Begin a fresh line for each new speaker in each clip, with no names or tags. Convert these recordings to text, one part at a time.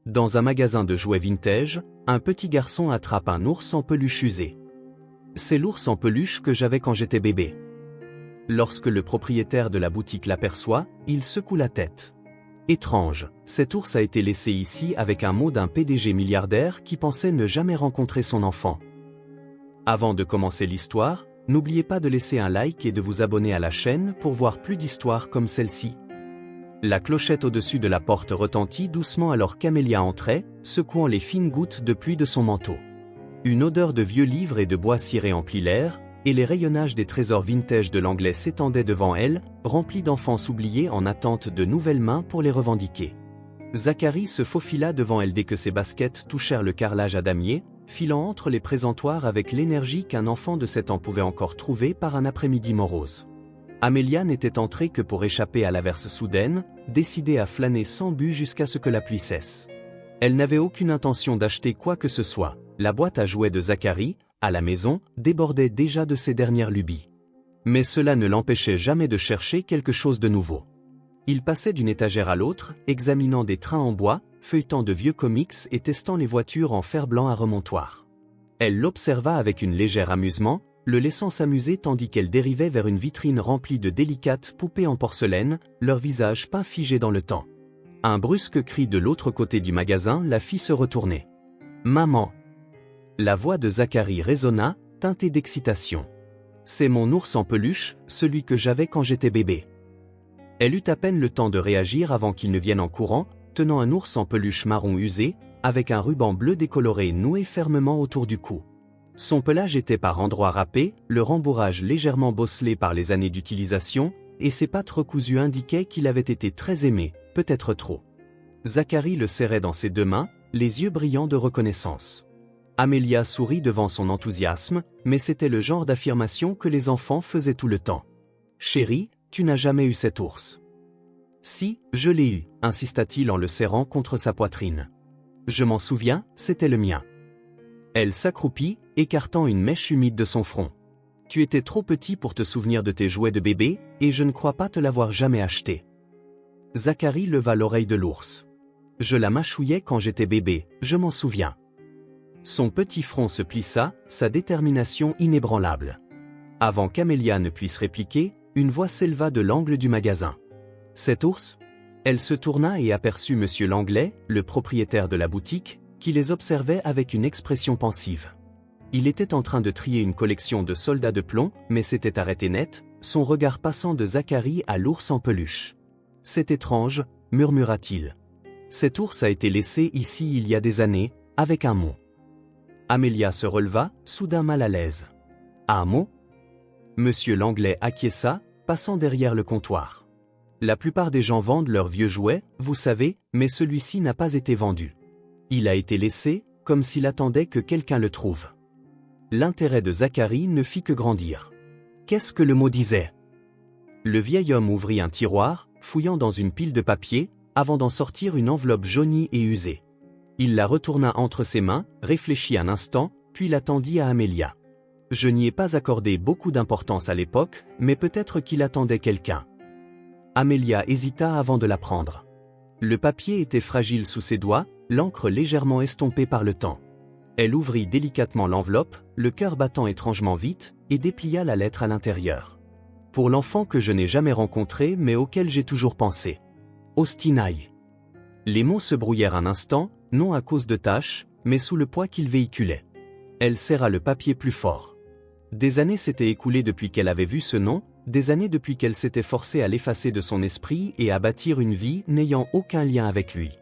Dans un magasin de jouets vintage, un petit garçon attrape un ours en peluche usé. C'est l'ours en peluche que j'avais quand j'étais bébé. Lorsque le propriétaire de la boutique l'aperçoit, il secoue la tête. Étrange, cet ours a été laissé ici avec un mot d'un PDG milliardaire qui pensait ne jamais rencontrer son enfant. Avant de commencer l'histoire, n'oubliez pas de laisser un like et de vous abonner à la chaîne pour voir plus d'histoires comme celle-ci. La clochette au-dessus de la porte retentit doucement alors qu'Amélia entrait, secouant les fines gouttes de pluie de son manteau. Une odeur de vieux livres et de bois ciré emplit l'air, et les rayonnages des trésors vintage de l'anglais s'étendaient devant elle, remplis d'enfants oubliés en attente de nouvelles mains pour les revendiquer. Zacharie se faufila devant elle dès que ses baskets touchèrent le carrelage à damier, filant entre les présentoirs avec l'énergie qu'un enfant de 7 ans pouvait encore trouver par un après-midi morose. Amélia n'était entrée que pour échapper à l'averse soudaine, décidée à flâner sans but jusqu'à ce que la pluie cesse. Elle n'avait aucune intention d'acheter quoi que ce soit. La boîte à jouets de Zacharie, à la maison, débordait déjà de ses dernières lubies. Mais cela ne l'empêchait jamais de chercher quelque chose de nouveau. Il passait d'une étagère à l'autre, examinant des trains en bois, feuilletant de vieux comics et testant les voitures en fer-blanc à remontoir. Elle l'observa avec une légère amusement, le laissant s'amuser tandis qu'elle dérivait vers une vitrine remplie de délicates poupées en porcelaine, leurs visages peints figés dans le temps. Un brusque cri de l'autre côté du magasin la fit se retourner. « Maman !» La voix de Zacharie résonna, teintée d'excitation. « C'est mon ours en peluche, celui que j'avais quand j'étais bébé. » Elle eut à peine le temps de réagir avant qu'il ne vienne en courant, tenant un ours en peluche marron usé, avec un ruban bleu décoloré noué fermement autour du cou. Son pelage était par endroits râpé, le rembourrage légèrement bosselé par les années d'utilisation, et ses pattes recousues indiquaient qu'il avait été très aimé, peut-être trop. Zacharie le serrait dans ses deux mains, les yeux brillants de reconnaissance. Amélia sourit devant son enthousiasme, mais c'était le genre d'affirmation que les enfants faisaient tout le temps. « Chérie, tu n'as jamais eu cet ours. »« Si, je l'ai eu, » insista-t-il en le serrant contre sa poitrine. « Je m'en souviens, c'était le mien. » Elle s'accroupit, écartant une mèche humide de son front. « Tu étais trop petit pour te souvenir de tes jouets de bébé, et je ne crois pas te l'avoir jamais acheté. » Zacharie leva l'oreille de l'ours. « Je la mâchouillais quand j'étais bébé, je m'en souviens. » Son petit front se plissa, sa détermination inébranlable. Avant qu'Amélia ne puisse répliquer, une voix s'éleva de l'angle du magasin. « Cet ours ?» Elle se tourna et aperçut Monsieur Langlais, le propriétaire de la boutique, qui les observait avec une expression pensive. Il était en train de trier une collection de soldats de plomb, mais s'était arrêté net, son regard passant de Zacharie à l'ours en peluche. « C'est étrange, » murmura-t-il. « Cet ours a été laissé ici il y a des années, avec un mot. » Amélia se releva, soudain mal à l'aise. « Un mot ?» Monsieur Langlais acquiesça, passant derrière le comptoir. « La plupart des gens vendent leurs vieux jouets, vous savez, mais celui-ci n'a pas été vendu. Il a été laissé, comme s'il attendait que quelqu'un le trouve. » L'intérêt de Zacharie ne fit que grandir. Qu'est-ce que le mot disait? Le vieil homme ouvrit un tiroir, fouillant dans une pile de papier, avant d'en sortir une enveloppe jaunie et usée. Il la retourna entre ses mains, réfléchit un instant, puis la tendit à Amélia. « Je n'y ai pas accordé beaucoup d'importance à l'époque, mais peut-être qu'il attendait quelqu'un. » Amélia hésita avant de la prendre. Le papier était fragile sous ses doigts, l'encre légèrement estompée par le temps. Elle ouvrit délicatement l'enveloppe, le cœur battant étrangement vite, et déplia la lettre à l'intérieur. « Pour l'enfant que je n'ai jamais rencontré mais auquel j'ai toujours pensé. Ostinaï. » Les mots se brouillèrent un instant, non à cause de tâches, mais sous le poids qu'ils véhiculaient. Elle serra le papier plus fort. Des années s'étaient écoulées depuis qu'elle avait vu ce nom, des années depuis qu'elle s'était forcée à l'effacer de son esprit et à bâtir une vie n'ayant aucun lien avec lui.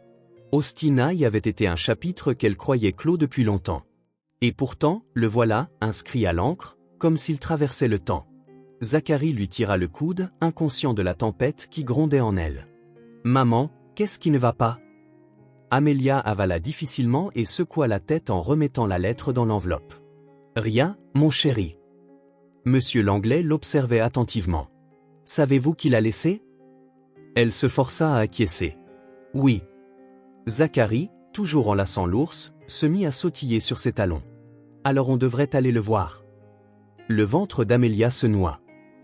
Ostinaï avait été un chapitre qu'elle croyait clos depuis longtemps. Et pourtant, le voilà, inscrit à l'encre, comme s'il traversait le temps. Zacharie lui tira le coude, inconscient de la tempête qui grondait en elle. « Maman, qu'est-ce qui ne va pas ?» Amélia avala difficilement et secoua la tête en remettant la lettre dans l'enveloppe. « Rien, mon chéri. » Monsieur Langlais l'observait attentivement. « Savez-vous qui l'a laissé ?» Elle se força à acquiescer. « Oui. » Zacharie, toujours enlaçant l'ours, se mit à sautiller sur ses talons. « Alors on devrait aller le voir. » Le ventre d'Amélia se noua.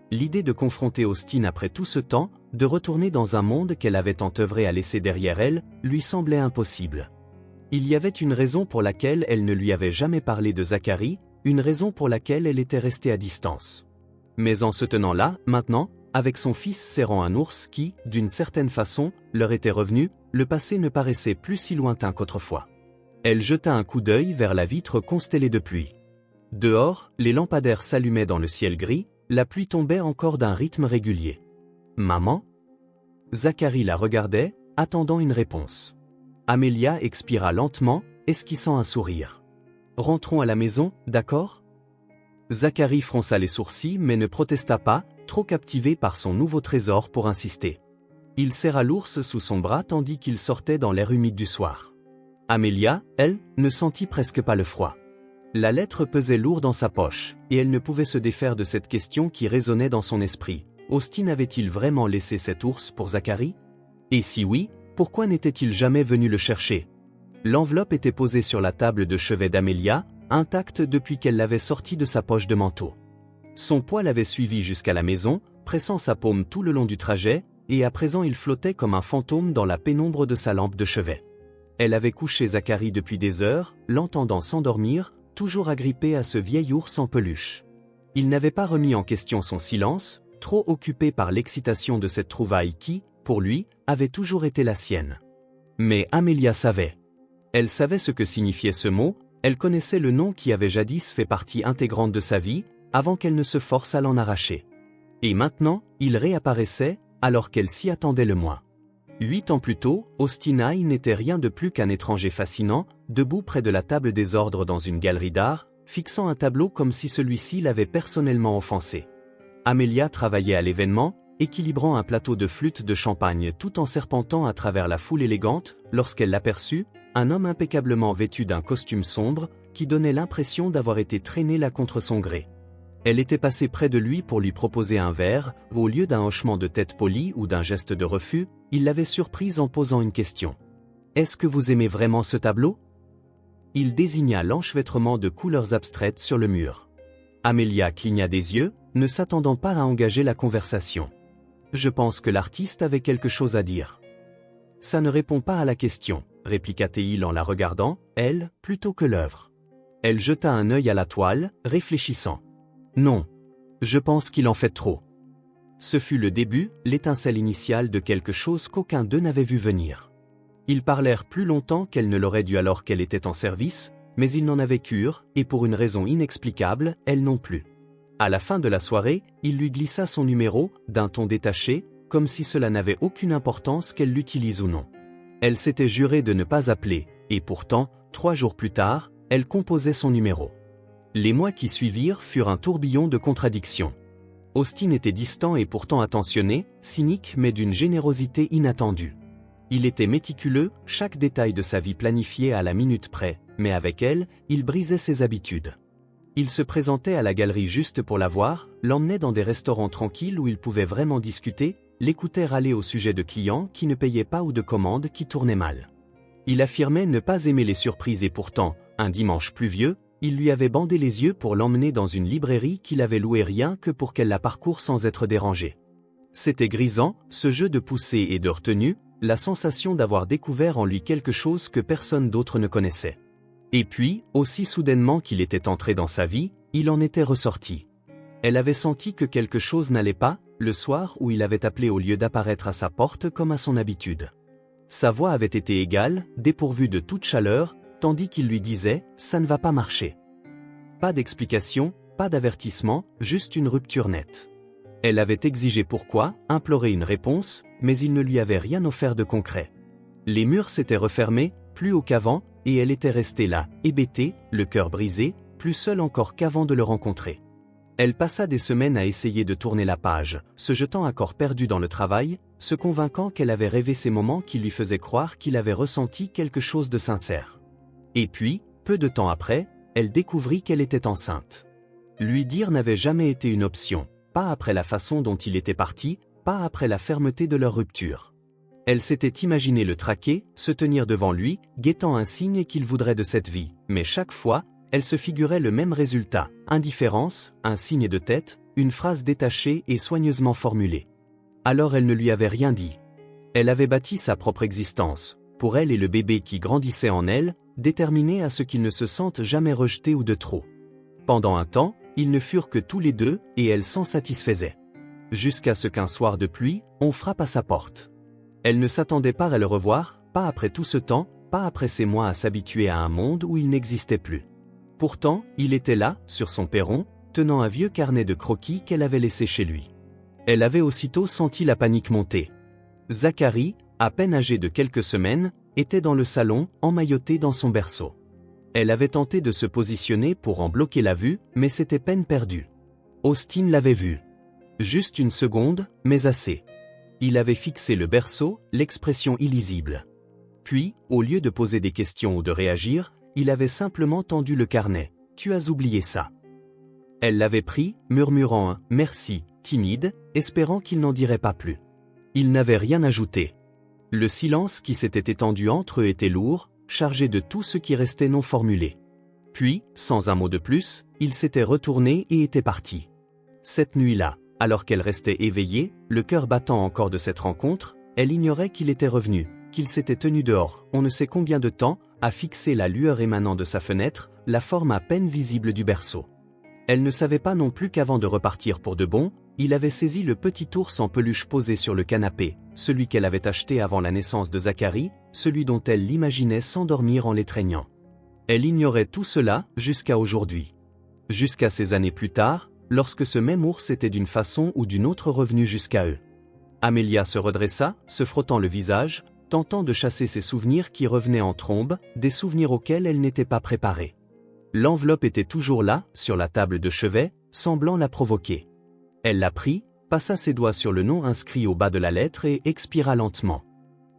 L'idée de confronter Austin après tout ce temps, de retourner dans un monde qu'elle avait tant œuvré à laisser derrière elle, lui semblait impossible. Il y avait une raison pour laquelle elle ne lui avait jamais parlé de Zacharie, une raison pour laquelle elle était restée à distance. Mais en se tenant là, maintenant, avec son fils serrant un ours qui, d'une certaine façon, leur était revenu, le passé ne paraissait plus si lointain qu'autrefois. Elle jeta un coup d'œil vers la vitre constellée de pluie. Dehors, les lampadaires s'allumaient dans le ciel gris, la pluie tombait encore d'un rythme régulier. « Maman ?» Zacharie la regardait, attendant une réponse. Amélia expira lentement, esquissant un sourire. « Rentrons à la maison, d'accord ?» Zacharie fronça les sourcils mais ne protesta pas, trop captivé par son nouveau trésor pour insister. Il serra l'ours sous son bras tandis qu'il sortait dans l'air humide du soir. Amélia, elle, ne sentit presque pas le froid. La lettre pesait lourd dans sa poche, et elle ne pouvait se défaire de cette question qui résonnait dans son esprit. Austin avait-il vraiment laissé cet ours pour Zacharie? Et si oui, pourquoi n'était-il jamais venu le chercher? L'enveloppe était posée sur la table de chevet d'Amélia, intacte depuis qu'elle l'avait sortie de sa poche de manteau. Son poids l'avait suivi jusqu'à la maison, pressant sa paume tout le long du trajet, et à présent il flottait comme un fantôme dans la pénombre de sa lampe de chevet. Elle avait couché Zacharie depuis des heures, l'entendant s'endormir, toujours agrippé à ce vieil ours en peluche. Il n'avait pas remis en question son silence, trop occupé par l'excitation de cette trouvaille qui, pour lui, avait toujours été la sienne. Mais Amélia savait. Elle savait ce que signifiait ce mot, elle connaissait le nom qui avait jadis fait partie intégrante de sa vie, avant qu'elle ne se force à l'en arracher. Et maintenant, il réapparaissait, alors qu'elle s'y attendait le moins. 8 ans plus tôt, Austin High n'était rien de plus qu'un étranger fascinant, debout près de la table des ordres dans une galerie d'art, fixant un tableau comme si celui-ci l'avait personnellement offensé. Amélia travaillait à l'événement, équilibrant un plateau de flûte de champagne tout en serpentant à travers la foule élégante, lorsqu'elle l'aperçut, un homme impeccablement vêtu d'un costume sombre, qui donnait l'impression d'avoir été traîné là contre son gré. Elle était passée près de lui pour lui proposer un verre, au lieu d'un hochement de tête poli ou d'un geste de refus, il l'avait surprise en posant une question. « Est-ce que vous aimez vraiment ce tableau ?» Il désigna l'enchevêtrement de couleurs abstraites sur le mur. Amélia cligna des yeux, ne s'attendant pas à engager la conversation. « Je pense que l'artiste avait quelque chose à dire. »« Ça ne répond pas à la question, » répliqua-t-il en la regardant, elle, plutôt que l'œuvre. Elle jeta un œil à la toile, réfléchissant. Non. Je pense qu'il en fait trop. Ce fut le début, l'étincelle initiale de quelque chose qu'aucun d'eux n'avait vu venir. Ils parlèrent plus longtemps qu'elle ne l'aurait dû alors qu'elle était en service, mais ils n'en avaient cure, et pour une raison inexplicable, elle non plus. À la fin de la soirée, il lui glissa son numéro, d'un ton détaché, comme si cela n'avait aucune importance qu'elle l'utilise ou non. Elle s'était jurée de ne pas appeler, et pourtant, 3 jours plus tard, elle composait son numéro. Les mois qui suivirent furent un tourbillon de contradictions. Austin était distant et pourtant attentionné, cynique mais d'une générosité inattendue. Il était méticuleux, chaque détail de sa vie planifié à la minute près, mais avec elle, il brisait ses habitudes. Il se présentait à la galerie juste pour la voir, l'emmenait dans des restaurants tranquilles où il pouvait vraiment discuter, l'écoutait râler au sujet de clients qui ne payaient pas ou de commandes qui tournaient mal. Il affirmait ne pas aimer les surprises et pourtant, un dimanche pluvieux, il lui avait bandé les yeux pour l'emmener dans une librairie qu'il avait louée rien que pour qu'elle la parcourt sans être dérangée. C'était grisant, ce jeu de poussée et de retenue, la sensation d'avoir découvert en lui quelque chose que personne d'autre ne connaissait. Et puis, aussi soudainement qu'il était entré dans sa vie, il en était ressorti. Elle avait senti que quelque chose n'allait pas, le soir où il avait appelé au lieu d'apparaître à sa porte comme à son habitude. Sa voix avait été égale, dépourvue de toute chaleur, tandis qu'il lui disait « ça ne va pas marcher ». Pas d'explication, pas d'avertissement, juste une rupture nette. Elle avait exigé pourquoi, imploré une réponse, mais il ne lui avait rien offert de concret. Les murs s'étaient refermés, plus haut qu'avant, et elle était restée là, hébétée, le cœur brisé, plus seule encore qu'avant de le rencontrer. Elle passa des semaines à essayer de tourner la page, se jetant à corps perdu dans le travail, se convainquant qu'elle avait rêvé ces moments qui lui faisaient croire qu'il avait ressenti quelque chose de sincère. Et puis, peu de temps après, elle découvrit qu'elle était enceinte. Lui dire n'avait jamais été une option, pas après la façon dont il était parti, pas après la fermeté de leur rupture. Elle s'était imaginé le traquer, se tenir devant lui, guettant un signe qu'il voudrait de cette vie, mais chaque fois, elle se figurait le même résultat, indifférence, un signe de tête, une phrase détachée et soigneusement formulée. Alors elle ne lui avait rien dit. Elle avait bâti sa propre existence, pour elle et le bébé qui grandissait en elle, déterminée à ce qu'ils ne se sentent jamais rejetés ou de trop. Pendant un temps, ils ne furent que tous les deux, et elle s'en satisfaisait. Jusqu'à ce qu'un soir de pluie, on frappe à sa porte. Elle ne s'attendait pas à le revoir, pas après tout ce temps, pas après ces mois à s'habituer à un monde où il n'existait plus. Pourtant, il était là, sur son perron, tenant un vieux carnet de croquis qu'elle avait laissé chez lui. Elle avait aussitôt senti la panique monter. Zacharie, à peine âgé de quelques semaines, était dans le salon, emmailloté dans son berceau. Elle avait tenté de se positionner pour en bloquer la vue, mais c'était peine perdue. Austin l'avait vu. Juste une seconde, mais assez. Il avait fixé le berceau, l'expression illisible. Puis, au lieu de poser des questions ou de réagir, il avait simplement tendu le carnet. « Tu as oublié ça. » Elle l'avait pris, murmurant un « merci », timide, espérant qu'il n'en dirait pas plus. Il n'avait rien ajouté. Le silence qui s'était étendu entre eux était lourd, chargé de tout ce qui restait non formulé. Puis, sans un mot de plus, il s'était retourné et était parti. Cette nuit-là, alors qu'elle restait éveillée, le cœur battant encore de cette rencontre, elle ignorait qu'il était revenu, qu'il s'était tenu dehors, on ne sait combien de temps, à fixer la lueur émanant de sa fenêtre, la forme à peine visible du berceau. Elle ne savait pas non plus qu'avant de repartir pour de bon, il avait saisi le petit ours en peluche posé sur le canapé, celui qu'elle avait acheté avant la naissance de Zacharie, celui dont elle l'imaginait s'endormir en l'étreignant. Elle ignorait tout cela jusqu'à aujourd'hui. Jusqu'à ces années plus tard, lorsque ce même ours était d'une façon ou d'une autre revenu jusqu'à eux. Amelia se redressa, se frottant le visage, tentant de chasser ses souvenirs qui revenaient en trombe, des souvenirs auxquels elle n'était pas préparée. L'enveloppe était toujours là, sur la table de chevet, semblant la provoquer. Elle la prit, passa ses doigts sur le nom inscrit au bas de la lettre et expira lentement.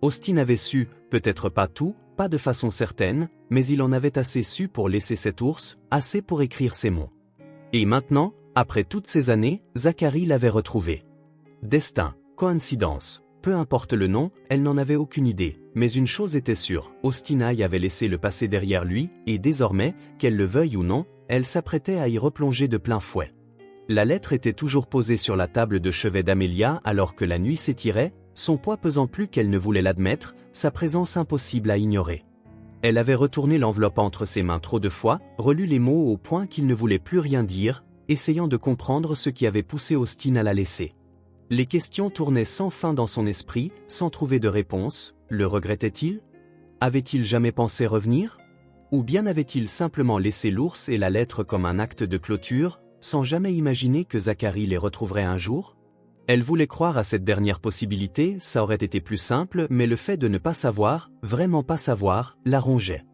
Austin avait su, peut-être pas tout, pas de façon certaine, mais il en avait assez su pour laisser cet ours, assez pour écrire ces mots. Et maintenant, après toutes ces années, Zacharie l'avait retrouvé. Destin, coïncidence, peu importe le nom, elle n'en avait aucune idée, mais une chose était sûre, Austin y avait laissé le passé derrière lui, et désormais, qu'elle le veuille ou non, elle s'apprêtait à y replonger de plein fouet. La lettre était toujours posée sur la table de chevet d'Amelia alors que la nuit s'étirait, son poids pesant plus qu'elle ne voulait l'admettre, sa présence impossible à ignorer. Elle avait retourné l'enveloppe entre ses mains trop de fois, relu les mots au point qu'il ne voulait plus rien dire, essayant de comprendre ce qui avait poussé Austin à la laisser. Les questions tournaient sans fin dans son esprit, sans trouver de réponse. Le regrettait-il? Avait-il jamais pensé revenir? Ou bien avait-il simplement laissé l'ours et la lettre comme un acte de clôture, sans jamais imaginer que Zacharie les retrouverait un jour? Elle voulait croire à cette dernière possibilité, ça aurait été plus simple, mais le fait de ne pas savoir, vraiment pas savoir, la rongeait.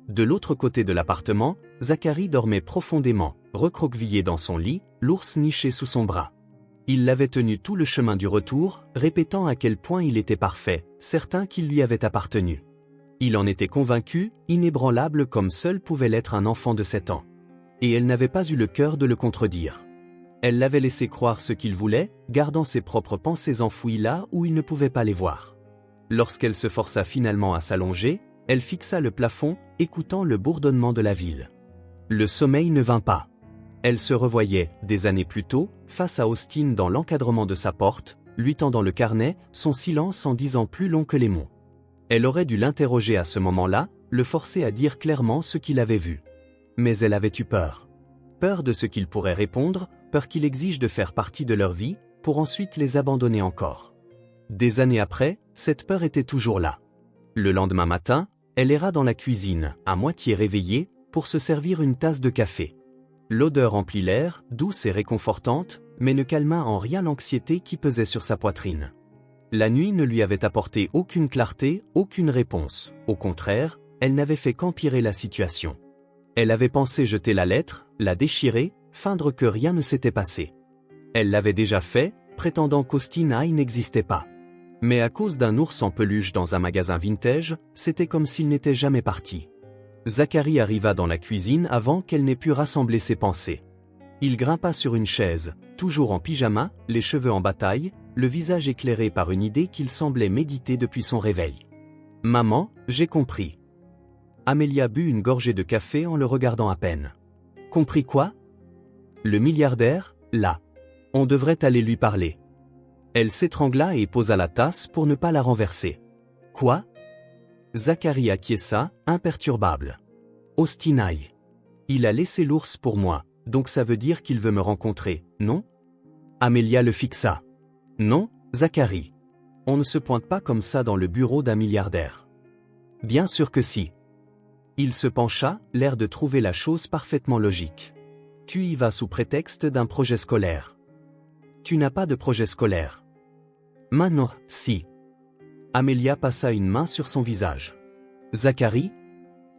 De l'autre côté de l'appartement, Zacharie dormait profondément, recroquevillé dans son lit, l'ours niché sous son bras. Il l'avait tenu tout le chemin du retour, répétant à quel point il était parfait, certain qu'il lui avait appartenu. Il en était convaincu, inébranlable comme seul pouvait l'être un enfant de 7 ans. Et elle n'avait pas eu le cœur de le contredire. Elle l'avait laissé croire ce qu'il voulait, gardant ses propres pensées enfouies là où il ne pouvait pas les voir. Lorsqu'elle se força finalement à s'allonger, elle fixa le plafond, écoutant le bourdonnement de la ville. Le sommeil ne vint pas. Elle se revoyait, des années plus tôt, face à Austin dans l'encadrement de sa porte, lui tendant le carnet, son silence en disant plus long que les mots. Elle aurait dû l'interroger à ce moment-là, le forcer à dire clairement ce qu'il avait vu. Mais elle avait eu peur. Peur de ce qu'il pourrait répondre, peur qu'il exige de faire partie de leur vie, pour ensuite les abandonner encore. Des années après, cette peur était toujours là. Le lendemain matin, elle erra dans la cuisine, à moitié réveillée, pour se servir une tasse de café. L'odeur emplit l'air, douce et réconfortante, mais ne calma en rien l'anxiété qui pesait sur sa poitrine. La nuit ne lui avait apporté aucune clarté, aucune réponse. Au contraire, elle n'avait fait qu'empirer la situation. Elle avait pensé jeter la lettre, la déchirer, feindre que rien ne s'était passé. Elle l'avait déjà fait, prétendant qu'Austin n'existait pas. Mais à cause d'un ours en peluche dans un magasin vintage, c'était comme s'il n'était jamais parti. Zacharie arriva dans la cuisine avant qu'elle n'ait pu rassembler ses pensées. Il grimpa sur une chaise, toujours en pyjama, les cheveux en bataille, le visage éclairé par une idée qu'il semblait méditer depuis son réveil. « Maman, j'ai compris. » Amelia but une gorgée de café en le regardant à peine. « Compris quoi? » Le milliardaire, là. On devrait aller lui parler. Elle s'étrangla et posa la tasse pour ne pas la renverser. « Quoi ?» Zacharie acquiesça, imperturbable. Austin aille. Il a laissé l'ours pour moi, donc ça veut dire qu'il veut me rencontrer, non? Amelia le fixa. Non, Zacharie. On ne se pointe pas comme ça dans le bureau d'un milliardaire. Bien sûr que si. Il se pencha, l'air de trouver la chose parfaitement logique. Tu y vas sous prétexte d'un projet scolaire. Tu n'as pas de projet scolaire. Maintenant, si. Amelia passa une main sur son visage. Zacharie?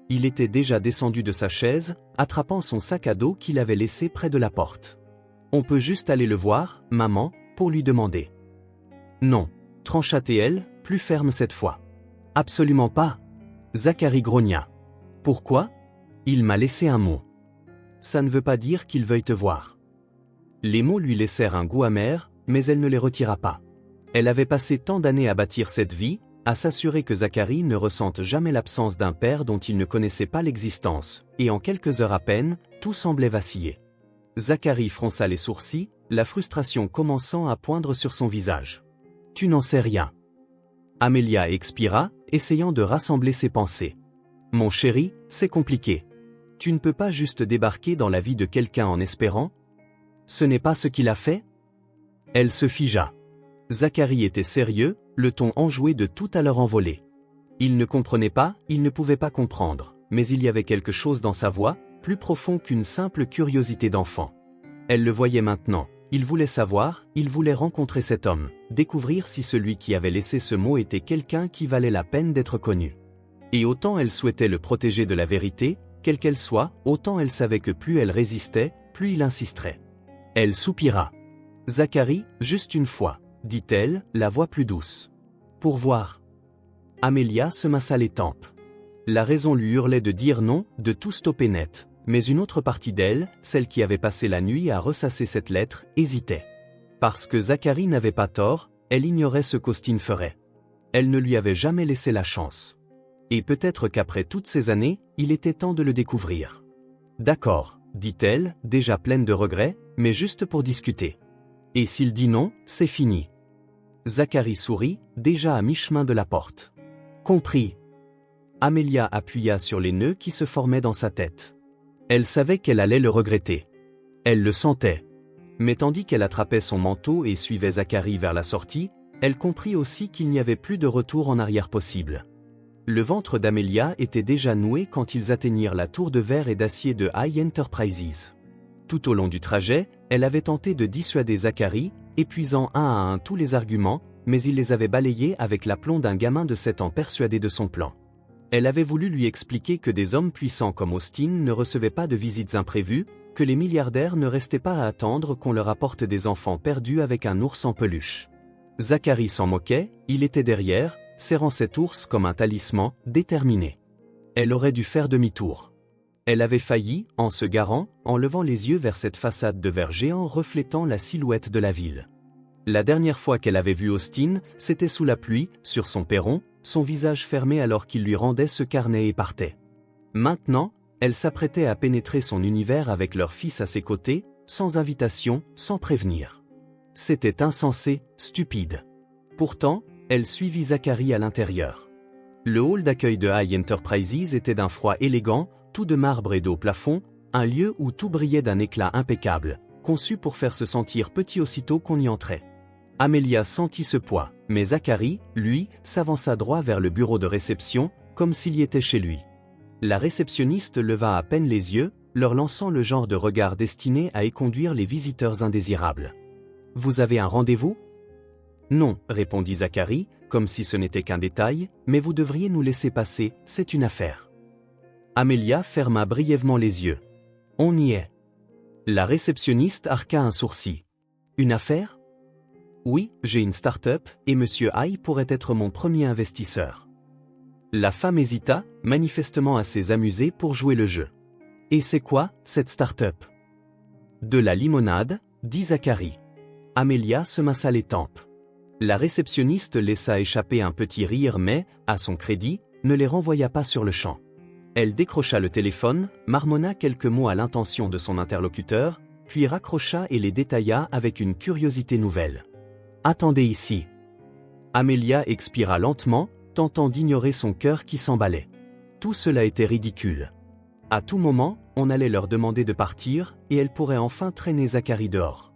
Il était déjà descendu de sa chaise, attrapant son sac à dos qu'il avait laissé près de la porte. On peut juste aller le voir, maman, pour lui demander. Non, trancha-t-elle, plus ferme cette fois. Absolument pas. Zacharie grogna. Pourquoi? Il m'a laissé un mot. Ça ne veut pas dire qu'il veuille te voir. Les mots lui laissèrent un goût amer, mais elle ne les retira pas. Elle avait passé tant d'années à bâtir cette vie, à s'assurer que Zacharie ne ressente jamais l'absence d'un père dont il ne connaissait pas l'existence, et en quelques heures à peine, tout semblait vaciller. Zacharie fronça les sourcils, la frustration commençant à poindre sur son visage. Tu n'en sais rien. Amelia expira, essayant de rassembler ses pensées. Mon chéri, c'est compliqué. Tu ne peux pas juste débarquer dans la vie de quelqu'un en espérant? Ce n'est pas ce qu'il a fait? Elle se figea. Zacharie était sérieux, le ton enjoué de tout à l'heure envolé. Il ne comprenait pas, il ne pouvait pas comprendre, mais il y avait quelque chose dans sa voix, plus profond qu'une simple curiosité d'enfant. Elle le voyait maintenant, il voulait savoir, il voulait rencontrer cet homme, découvrir si celui qui avait laissé ce mot était quelqu'un qui valait la peine d'être connu. Et autant elle souhaitait le protéger de la vérité, quelle qu'elle soit, autant elle savait que plus elle résistait, plus il insisterait. Elle soupira. Zacharie, juste une fois, dit-elle, la voix plus douce. Pour voir. Amelia se massa les tempes. La raison lui hurlait de dire non, de tout stopper net, mais une autre partie d'elle, celle qui avait passé la nuit à ressasser cette lettre, hésitait. Parce que Zacharie n'avait pas tort, elle ignorait ce qu'Austin ferait. Elle ne lui avait jamais laissé la chance. Et peut-être qu'après toutes ces années, il était temps de le découvrir. D'accord, dit-elle, déjà pleine de regrets, mais juste pour discuter. Et s'il dit non, c'est fini. Zacharie sourit, déjà à mi-chemin de la porte. Compris. Amelia appuya sur les nœuds qui se formaient dans sa tête. Elle savait qu'elle allait le regretter. Elle le sentait. Mais tandis qu'elle attrapait son manteau et suivait Zacharie vers la sortie, elle comprit aussi qu'il n'y avait plus de retour en arrière possible. Le ventre d'Amelia était déjà noué quand ils atteignirent la tour de verre et d'acier de High Enterprises. Tout au long du trajet, elle avait tenté de dissuader Zacharie, épuisant un à un tous les arguments, mais il les avait balayés avec l'aplomb d'un gamin de 7 ans persuadé de son plan. Elle avait voulu lui expliquer que des hommes puissants comme Austin ne recevaient pas de visites imprévues, que les milliardaires ne restaient pas à attendre qu'on leur apporte des enfants perdus avec un ours en peluche. Zacharie s'en moquait, il était derrière, serrant cet ours comme un talisman, déterminé. Elle aurait dû faire demi-tour. Elle avait failli, en se garant, en levant les yeux vers cette façade de verre géant reflétant la silhouette de la ville. La dernière fois qu'elle avait vu Austin, c'était sous la pluie, sur son perron, son visage fermé alors qu'il lui rendait ce carnet et partait. Maintenant, elle s'apprêtait à pénétrer son univers avec leur fils à ses côtés, sans invitation, sans prévenir. C'était insensé, stupide. Pourtant, elle suivit Zacharie à l'intérieur. Le hall d'accueil de High Enterprises était d'un froid élégant, tout de marbre et d'eau plafond, un lieu où tout brillait d'un éclat impeccable, conçu pour faire se sentir petit aussitôt qu'on y entrait. Amelia sentit ce poids, mais Zacharie, lui, s'avança droit vers le bureau de réception, comme s'il y était chez lui. La réceptionniste leva à peine les yeux, leur lançant le genre de regard destiné à éconduire les visiteurs indésirables. « Vous avez un rendez-vous ? » « Non, répondit Zacharie, comme si ce n'était qu'un détail, mais vous devriez nous laisser passer, c'est une affaire. Amelia ferma brièvement les yeux. On y est. La réceptionniste arqua un sourcil. Une affaire ? Oui, j'ai une start-up, et Monsieur High pourrait être mon premier investisseur. La femme hésita, manifestement assez amusée pour jouer le jeu. Et c'est quoi, cette start-up ? De la limonade, dit Zacharie. Amelia se massa les tempes. La réceptionniste laissa échapper un petit rire mais, à son crédit, ne les renvoya pas sur le champ. Elle décrocha le téléphone, marmonna quelques mots à l'intention de son interlocuteur, puis raccrocha et les détailla avec une curiosité nouvelle. « Attendez ici. » Amelia expira lentement, tentant d'ignorer son cœur qui s'emballait. Tout cela était ridicule. À tout moment, on allait leur demander de partir, et elle pourrait enfin traîner Zacharie dehors.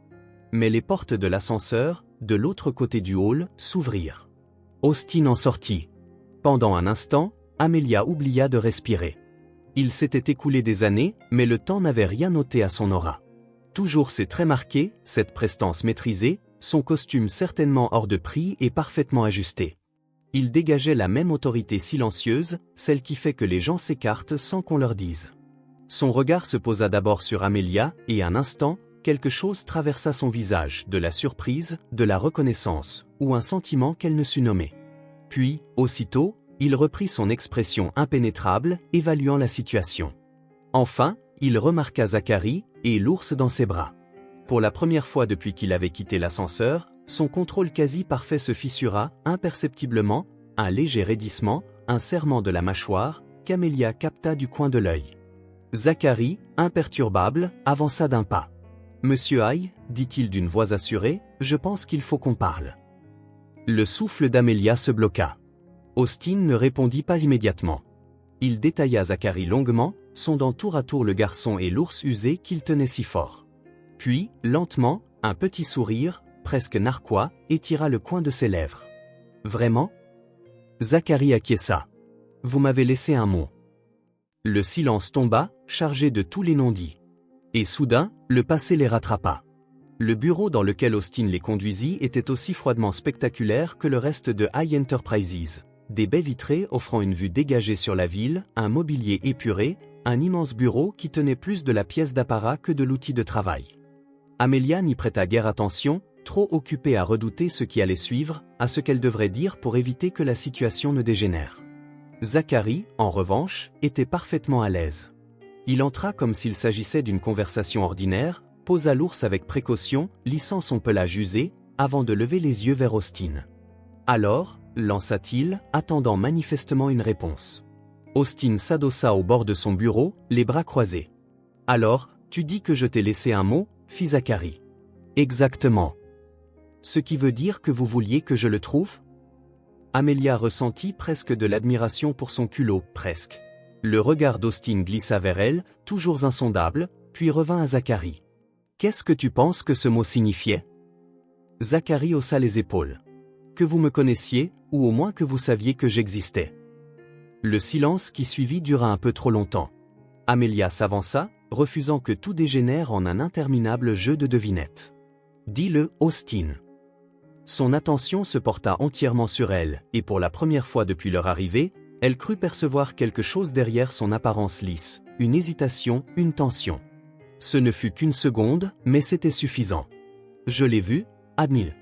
Mais les portes de l'ascenseur, de l'autre côté du hall, s'ouvrirent. Austin en sortit. Pendant un instant, Amelia oublia de respirer. Il s'était écoulé des années, mais le temps n'avait rien ôté à son aura. Toujours ses traits marqués, cette prestance maîtrisée, son costume certainement hors de prix et parfaitement ajusté. Il dégageait la même autorité silencieuse, celle qui fait que les gens s'écartent sans qu'on leur dise. Son regard se posa d'abord sur Amelia, et un instant, quelque chose traversa son visage, de la surprise, de la reconnaissance, ou un sentiment qu'elle ne sut nommer. Puis, aussitôt, il reprit son expression impénétrable, évaluant la situation. Enfin, il remarqua Zacharie, et l'ours dans ses bras. Pour la première fois depuis qu'il avait quitté l'ascenseur, son contrôle quasi parfait se fissura, imperceptiblement, un léger raidissement, un serrement de la mâchoire, qu'Amelia capta du coin de l'œil. Zacharie, imperturbable, avança d'un pas. « Monsieur Hay, dit-il d'une voix assurée, je pense qu'il faut qu'on parle. » Le souffle d'Amelia se bloqua. Austin ne répondit pas immédiatement. Il détailla Zacharie longuement, sondant tour à tour le garçon et l'ours usé qu'il tenait si fort. Puis, lentement, un petit sourire, presque narquois, étira le coin de ses lèvres. « Vraiment ?» Zacharie acquiesça. « Vous m'avez laissé un mot. » Le silence tomba, chargé de tous les non-dits. Et soudain, le passé les rattrapa. Le bureau dans lequel Austin les conduisit était aussi froidement spectaculaire que le reste de Hay Enterprises. Des baies vitrées offrant une vue dégagée sur la ville, un mobilier épuré, un immense bureau qui tenait plus de la pièce d'apparat que de l'outil de travail. Amelia n'y prêta guère attention, trop occupée à redouter ce qui allait suivre, à ce qu'elle devrait dire pour éviter que la situation ne dégénère. Zacharie, en revanche, était parfaitement à l'aise. Il entra comme s'il s'agissait d'une conversation ordinaire, posa l'ours avec précaution, lissant son pelage usé, avant de lever les yeux vers Austin. Alors, lança-t-il, attendant manifestement une réponse. Austin s'adossa au bord de son bureau, les bras croisés. « Alors, tu dis que je t'ai laissé un mot ?» fit Zacharie. « Exactement. Ce qui veut dire que vous vouliez que je le trouve ?» Amelia ressentit presque de l'admiration pour son culot, presque. Le regard d'Austin glissa vers elle, toujours insondable, puis revint à Zacharie. « Qu'est-ce que tu penses que ce mot signifiait ?» Zacharie haussa les épaules. « Que vous me connaissiez, ou au moins que vous saviez que j'existais. » Le silence qui suivit dura un peu trop longtemps. Amelia s'avança, refusant que tout dégénère en un interminable jeu de devinettes. « Dis-le, Austin. » Son attention se porta entièrement sur elle, et pour la première fois depuis leur arrivée, elle crut percevoir quelque chose derrière son apparence lisse, une hésitation, une tension. Ce ne fut qu'une seconde, mais c'était suffisant. « Je l'ai vu, Admil.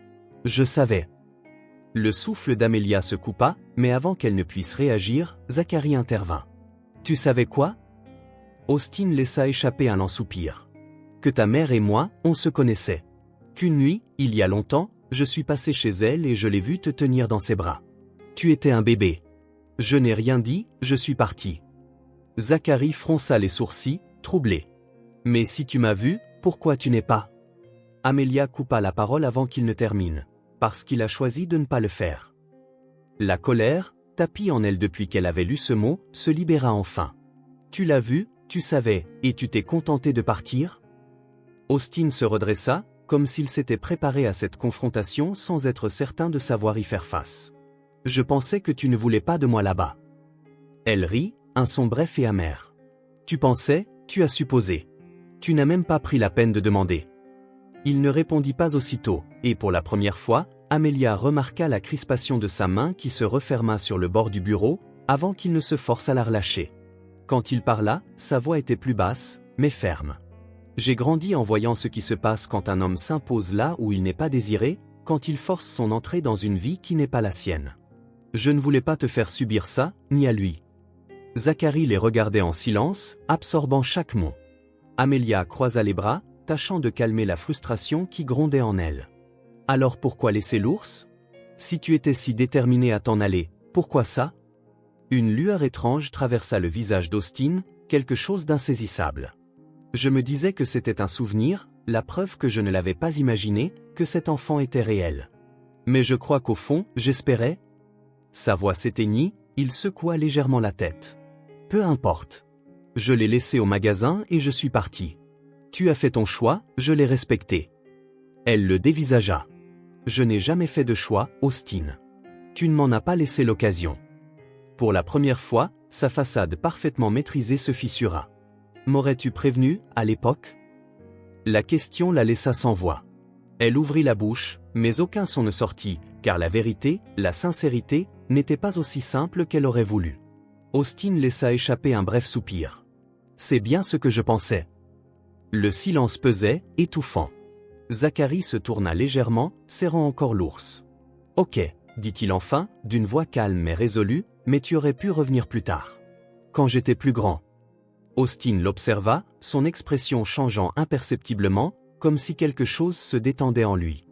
Je savais. » Le souffle d'Amelia se coupa, mais avant qu'elle ne puisse réagir, Zacharie intervint. « Tu savais quoi ?» Austin laissa échapper un lent soupir. « Que ta mère et moi, on se connaissait. Qu'une nuit, il y a longtemps, je suis passé chez elle et je l'ai vue te tenir dans ses bras. Tu étais un bébé. Je n'ai rien dit, je suis parti. » Zacharie fronça les sourcils, troublé. « Mais si tu m'as vu, pourquoi tu n'es pas ?» Amelia coupa la parole avant qu'il ne termine. Parce qu'il a choisi de ne pas le faire. La colère, tapie en elle depuis qu'elle avait lu ce mot, se libéra enfin. « Tu l'as vu, tu savais, et tu t'es contenté de partir ?» Austin se redressa, comme s'il s'était préparé à cette confrontation sans être certain de savoir y faire face. « Je pensais que tu ne voulais pas de moi là-bas. » Elle rit, un son bref et amer. « Tu pensais, tu as supposé. Tu n'as même pas pris la peine de demander. » Il ne répondit pas aussitôt, et pour la première fois, Amelia remarqua la crispation de sa main qui se referma sur le bord du bureau, avant qu'il ne se force à la relâcher. Quand il parla, sa voix était plus basse, mais ferme. « J'ai grandi en voyant ce qui se passe quand un homme s'impose là où il n'est pas désiré, quand il force son entrée dans une vie qui n'est pas la sienne. Je ne voulais pas te faire subir ça, ni à lui. » Zacharie les regardait en silence, absorbant chaque mot. Amelia croisa les bras, tâchant de calmer la frustration qui grondait en elle. « Alors pourquoi laisser l'ours ? Si tu étais si déterminé à t'en aller, pourquoi ça ?» Une lueur étrange traversa le visage d'Austin, quelque chose d'insaisissable. « Je me disais que c'était un souvenir, la preuve que je ne l'avais pas imaginé, que cet enfant était réel. Mais je crois qu'au fond, j'espérais. » Sa voix s'éteignit, il secoua légèrement la tête. Peu importe. Je l'ai laissé au magasin et je suis parti. Tu as fait ton choix, je l'ai respecté. Elle le dévisagea. Je n'ai jamais fait de choix, Austin. Tu ne m'en as pas laissé l'occasion. Pour la première fois, sa façade parfaitement maîtrisée se fissura. M'aurais-tu prévenu, à l'époque? La question la laissa sans voix. Elle ouvrit la bouche, mais aucun son ne sortit, car la vérité, la sincérité, n'était pas aussi simple qu'elle aurait voulu. Austin laissa échapper un bref soupir. C'est bien ce que je pensais. Le silence pesait, étouffant. Zacharie se tourna légèrement, serrant encore l'ours. Ok, dit-il enfin, d'une voix calme mais résolue, mais tu aurais pu revenir plus tard. Quand j'étais plus grand. Austin l'observa, son expression changeant imperceptiblement, comme si quelque chose se détendait en lui.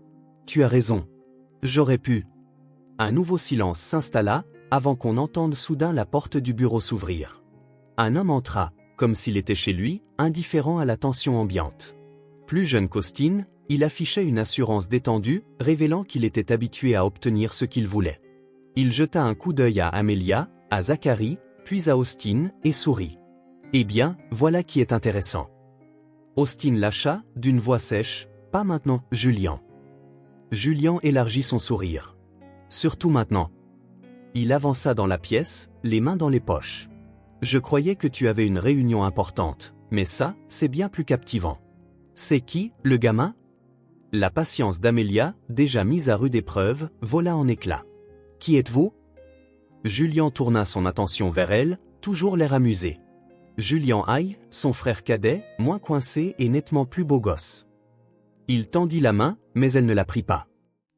Tu as raison. J'aurais pu. Un nouveau silence s'installa, avant qu'on entende soudain la porte du bureau s'ouvrir. Un homme entra, comme s'il était chez lui, indifférent à la tension ambiante. Plus jeune qu'Austin, il affichait une assurance détendue, révélant qu'il était habitué à obtenir ce qu'il voulait. Il jeta un coup d'œil à Amelia, à Zacharie, puis à Austin, et sourit. Eh bien, voilà qui est intéressant. Austin lâcha, d'une voix sèche, pas maintenant, Julian. Julian élargit son sourire. Surtout maintenant. Il avança dans la pièce, les mains dans les poches. Je croyais que tu avais une réunion importante, mais ça, c'est bien plus captivant. C'est qui, le gamin? La patience d'Amelia, déjà mise à rude épreuve, vola en éclats. Qui êtes-vous? Julian tourna son attention vers elle, toujours l'air amusé. Julian Hay, son frère cadet, moins coincé et nettement plus beau gosse. Il tendit la main, mais elle ne la prit pas.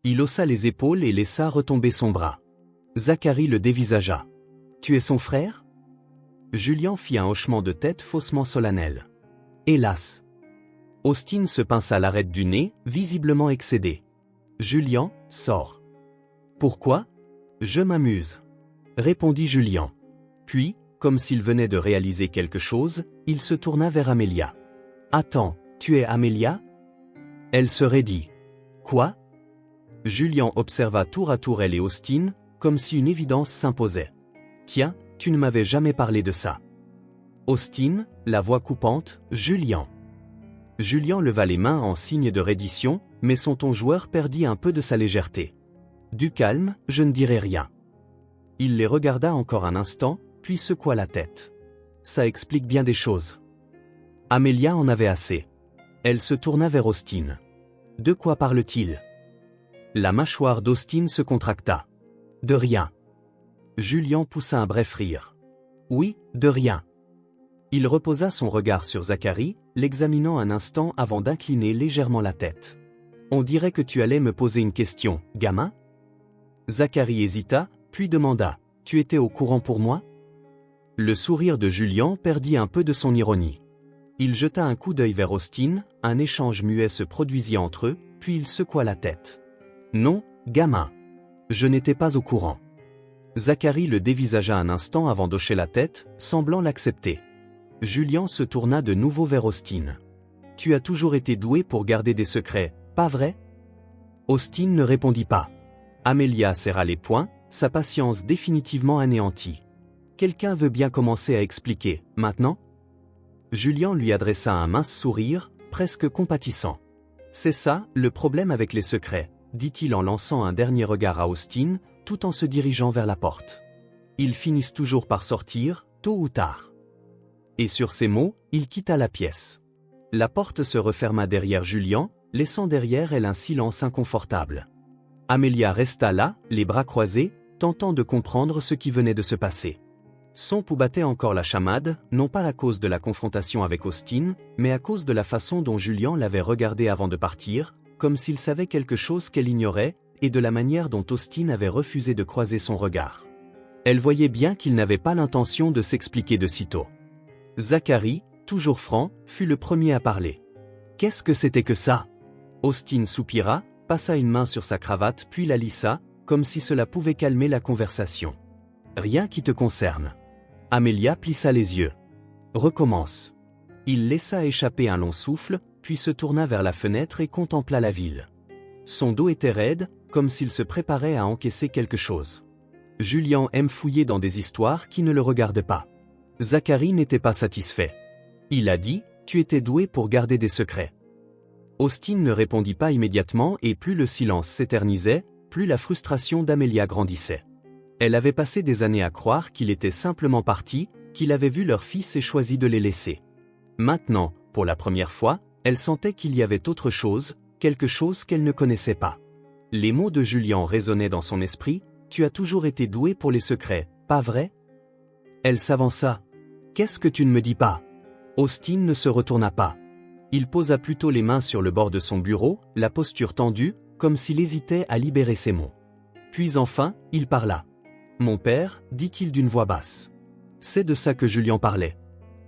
Il haussa les épaules et laissa retomber son bras. Zacharie le dévisagea. Tu es son frère? Julian fit un hochement de tête faussement solennel. Hélas. Austin se pinça l'arête du nez, visiblement excédé. Julian, sors. Pourquoi? Je m'amuse. Répondit Julian. Puis, comme s'il venait de réaliser quelque chose, il se tourna vers Amelia. Attends, tu es Amelia? Elle se raidit. Quoi? Julian observa tour à tour elle et Austin, comme si une évidence s'imposait. Tiens, tu ne m'avais jamais parlé de ça. Austin, la voix coupante, Julian. Julian leva les mains en signe de reddition, mais son ton joueur perdit un peu de sa légèreté. Du calme, je ne dirai rien. Il les regarda encore un instant, puis secoua la tête. Ça explique bien des choses. Amelia en avait assez. Elle se tourna vers Austin. De quoi parle-t-il? La mâchoire d'Austin se contracta. De rien. Julian poussa un bref rire. Oui, de rien. Il reposa son regard sur Zacharie, l'examinant un instant avant d'incliner légèrement la tête. On dirait que tu allais me poser une question, gamin? Zacharie hésita, puis demanda. Tu étais au courant pour moi? Le sourire de Julian perdit un peu de son ironie. Il jeta un coup d'œil vers Austin, un échange muet se produisit entre eux, puis il secoua la tête. Non, gamin. Je n'étais pas au courant. Zacharie le dévisagea un instant avant d'hocher la tête, semblant l'accepter. Julian se tourna de nouveau vers Austin. Tu as toujours été doué pour garder des secrets, pas vrai? Austin ne répondit pas. Amelia serra les poings, sa patience définitivement anéantie. Quelqu'un veut bien commencer à expliquer, maintenant? Julian lui adressa un mince sourire, presque compatissant. C'est ça, le problème avec les secrets, dit-il en lançant un dernier regard à Austin, tout en se dirigeant vers la porte. Ils finissent toujours par sortir, tôt ou tard. Et sur ces mots, il quitta la pièce. La porte se referma derrière Julian, laissant derrière elle un silence inconfortable. Amelia resta là, les bras croisés, tentant de comprendre ce qui venait de se passer. Son pouls battait encore la chamade, non pas à cause de la confrontation avec Austin, mais à cause de la façon dont Julian l'avait regardée avant de partir, comme s'il savait quelque chose qu'elle ignorait, et de la manière dont Austin avait refusé de croiser son regard. Elle voyait bien qu'il n'avait pas l'intention de s'expliquer de sitôt. Zacharie, toujours franc, fut le premier à parler. Qu'est-ce que c'était que ça? Austin soupira, passa une main sur sa cravate puis la lissa, comme si cela pouvait calmer la conversation. Rien qui te concerne. Amelia plissa les yeux. Recommence. Il laissa échapper un long souffle, puis se tourna vers la fenêtre et contempla la ville. Son dos était raide, comme s'il se préparait à encaisser quelque chose. Julien aime fouiller dans des histoires qui ne le regardent pas. Zacharie n'était pas satisfait. Il a dit, tu étais doué pour garder des secrets. Austin ne répondit pas immédiatement et plus le silence s'éternisait, plus la frustration d'Amelia grandissait. Elle avait passé des années à croire qu'il était simplement parti, qu'il avait vu leur fils et choisi de les laisser. Maintenant, pour la première fois, elle sentait qu'il y avait autre chose, quelque chose qu'elle ne connaissait pas. Les mots de Julien résonnaient dans son esprit, « Tu as toujours été doué pour les secrets, pas vrai ?» Elle s'avança. « Qu'est-ce que tu ne me dis pas ?» Austin ne se retourna pas. Il posa plutôt les mains sur le bord de son bureau, la posture tendue, comme s'il hésitait à libérer ses mots. Puis enfin, il parla. « Mon père, dit-il d'une voix basse. » C'est de ça que Julien parlait.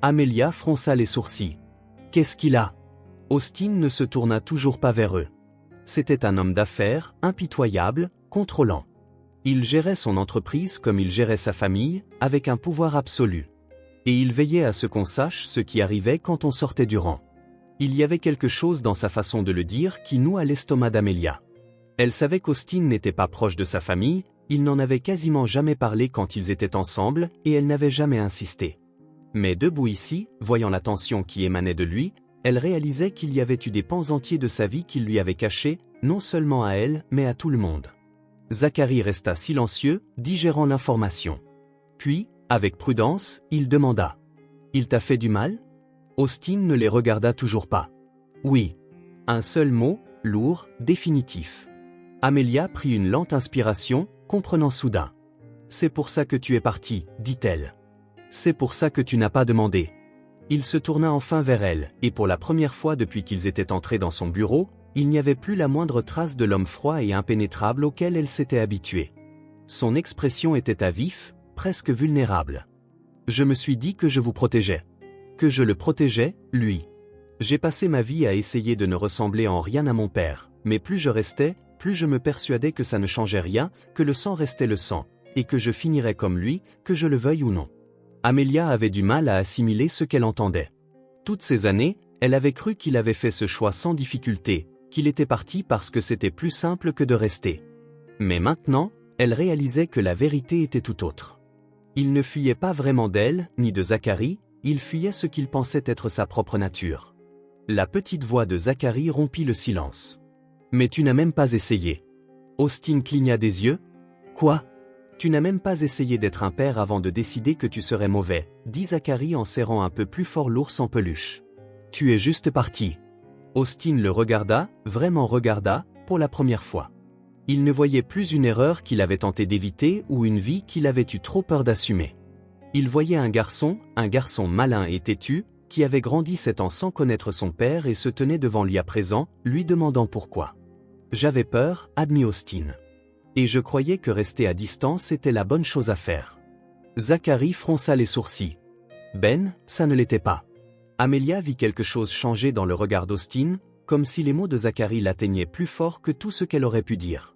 Amelia fronça les sourcils. « Qu'est-ce qu'il a ?» Austin ne se tourna toujours pas vers eux. C'était un homme d'affaires, impitoyable, contrôlant. Il gérait son entreprise comme il gérait sa famille, avec un pouvoir absolu. Et il veillait à ce qu'on sache ce qui arrivait quand on sortait du rang. Il y avait quelque chose dans sa façon de le dire qui noua l'estomac d'Amelia. Elle savait qu'Austin n'était pas proche de sa famille, il n'en avait quasiment jamais parlé quand ils étaient ensemble, et elle n'avait jamais insisté. Mais debout ici, voyant la tension qui émanait de lui, elle réalisait qu'il y avait eu des pans entiers de sa vie qu'il lui avait cachés, non seulement à elle, mais à tout le monde. Zacharie resta silencieux, digérant l'information. Puis, avec prudence, il demanda. « Il t'a fait du mal ?» Austin ne les regarda toujours pas. « Oui. » Un seul mot, lourd, définitif. Amelia prit une lente inspiration, comprenant soudain. « C'est pour ça que tu es parti, dit-elle. C'est pour ça que tu n'as pas demandé. » Il se tourna enfin vers elle, et pour la première fois depuis qu'ils étaient entrés dans son bureau, il n'y avait plus la moindre trace de l'homme froid et impénétrable auquel elle s'était habituée. Son expression était à vif, presque vulnérable. « Je me suis dit que je vous protégeais. Que je le protégeais, lui. J'ai passé ma vie à essayer de ne ressembler en rien à mon père, mais plus je restais, plus je me persuadais que ça ne changeait rien, que le sang restait le sang, et que je finirais comme lui, que je le veuille ou non. » Amelia avait du mal à assimiler ce qu'elle entendait. Toutes ces années, elle avait cru qu'il avait fait ce choix sans difficulté, qu'il était parti parce que c'était plus simple que de rester. Mais maintenant, elle réalisait que la vérité était tout autre. Il ne fuyait pas vraiment d'elle, ni de Zacharie, il fuyait ce qu'il pensait être sa propre nature. La petite voix de Zacharie rompit le silence. « Mais tu n'as même pas essayé. » Austin cligna des yeux. « Quoi ? Tu n'as même pas essayé d'être un père avant de décider que tu serais mauvais, » dit Zacharie en serrant un peu plus fort l'ours en peluche. « Tu es juste parti. » Austin le regarda, vraiment regarda, pour la première fois. Il ne voyait plus une erreur qu'il avait tenté d'éviter ou une vie qu'il avait eu trop peur d'assumer. Il voyait un garçon malin et têtu, qui avait grandi 7 ans sans connaître son père et se tenait devant lui à présent, lui demandant pourquoi. « J'avais peur, » admit Austin. « Et je croyais que rester à distance était la bonne chose à faire. » Zacharie fronça les sourcils. « Ben, ça ne l'était pas. » Amelia vit quelque chose changer dans le regard d'Austin, comme si les mots de Zacharie l'atteignaient plus fort que tout ce qu'elle aurait pu dire.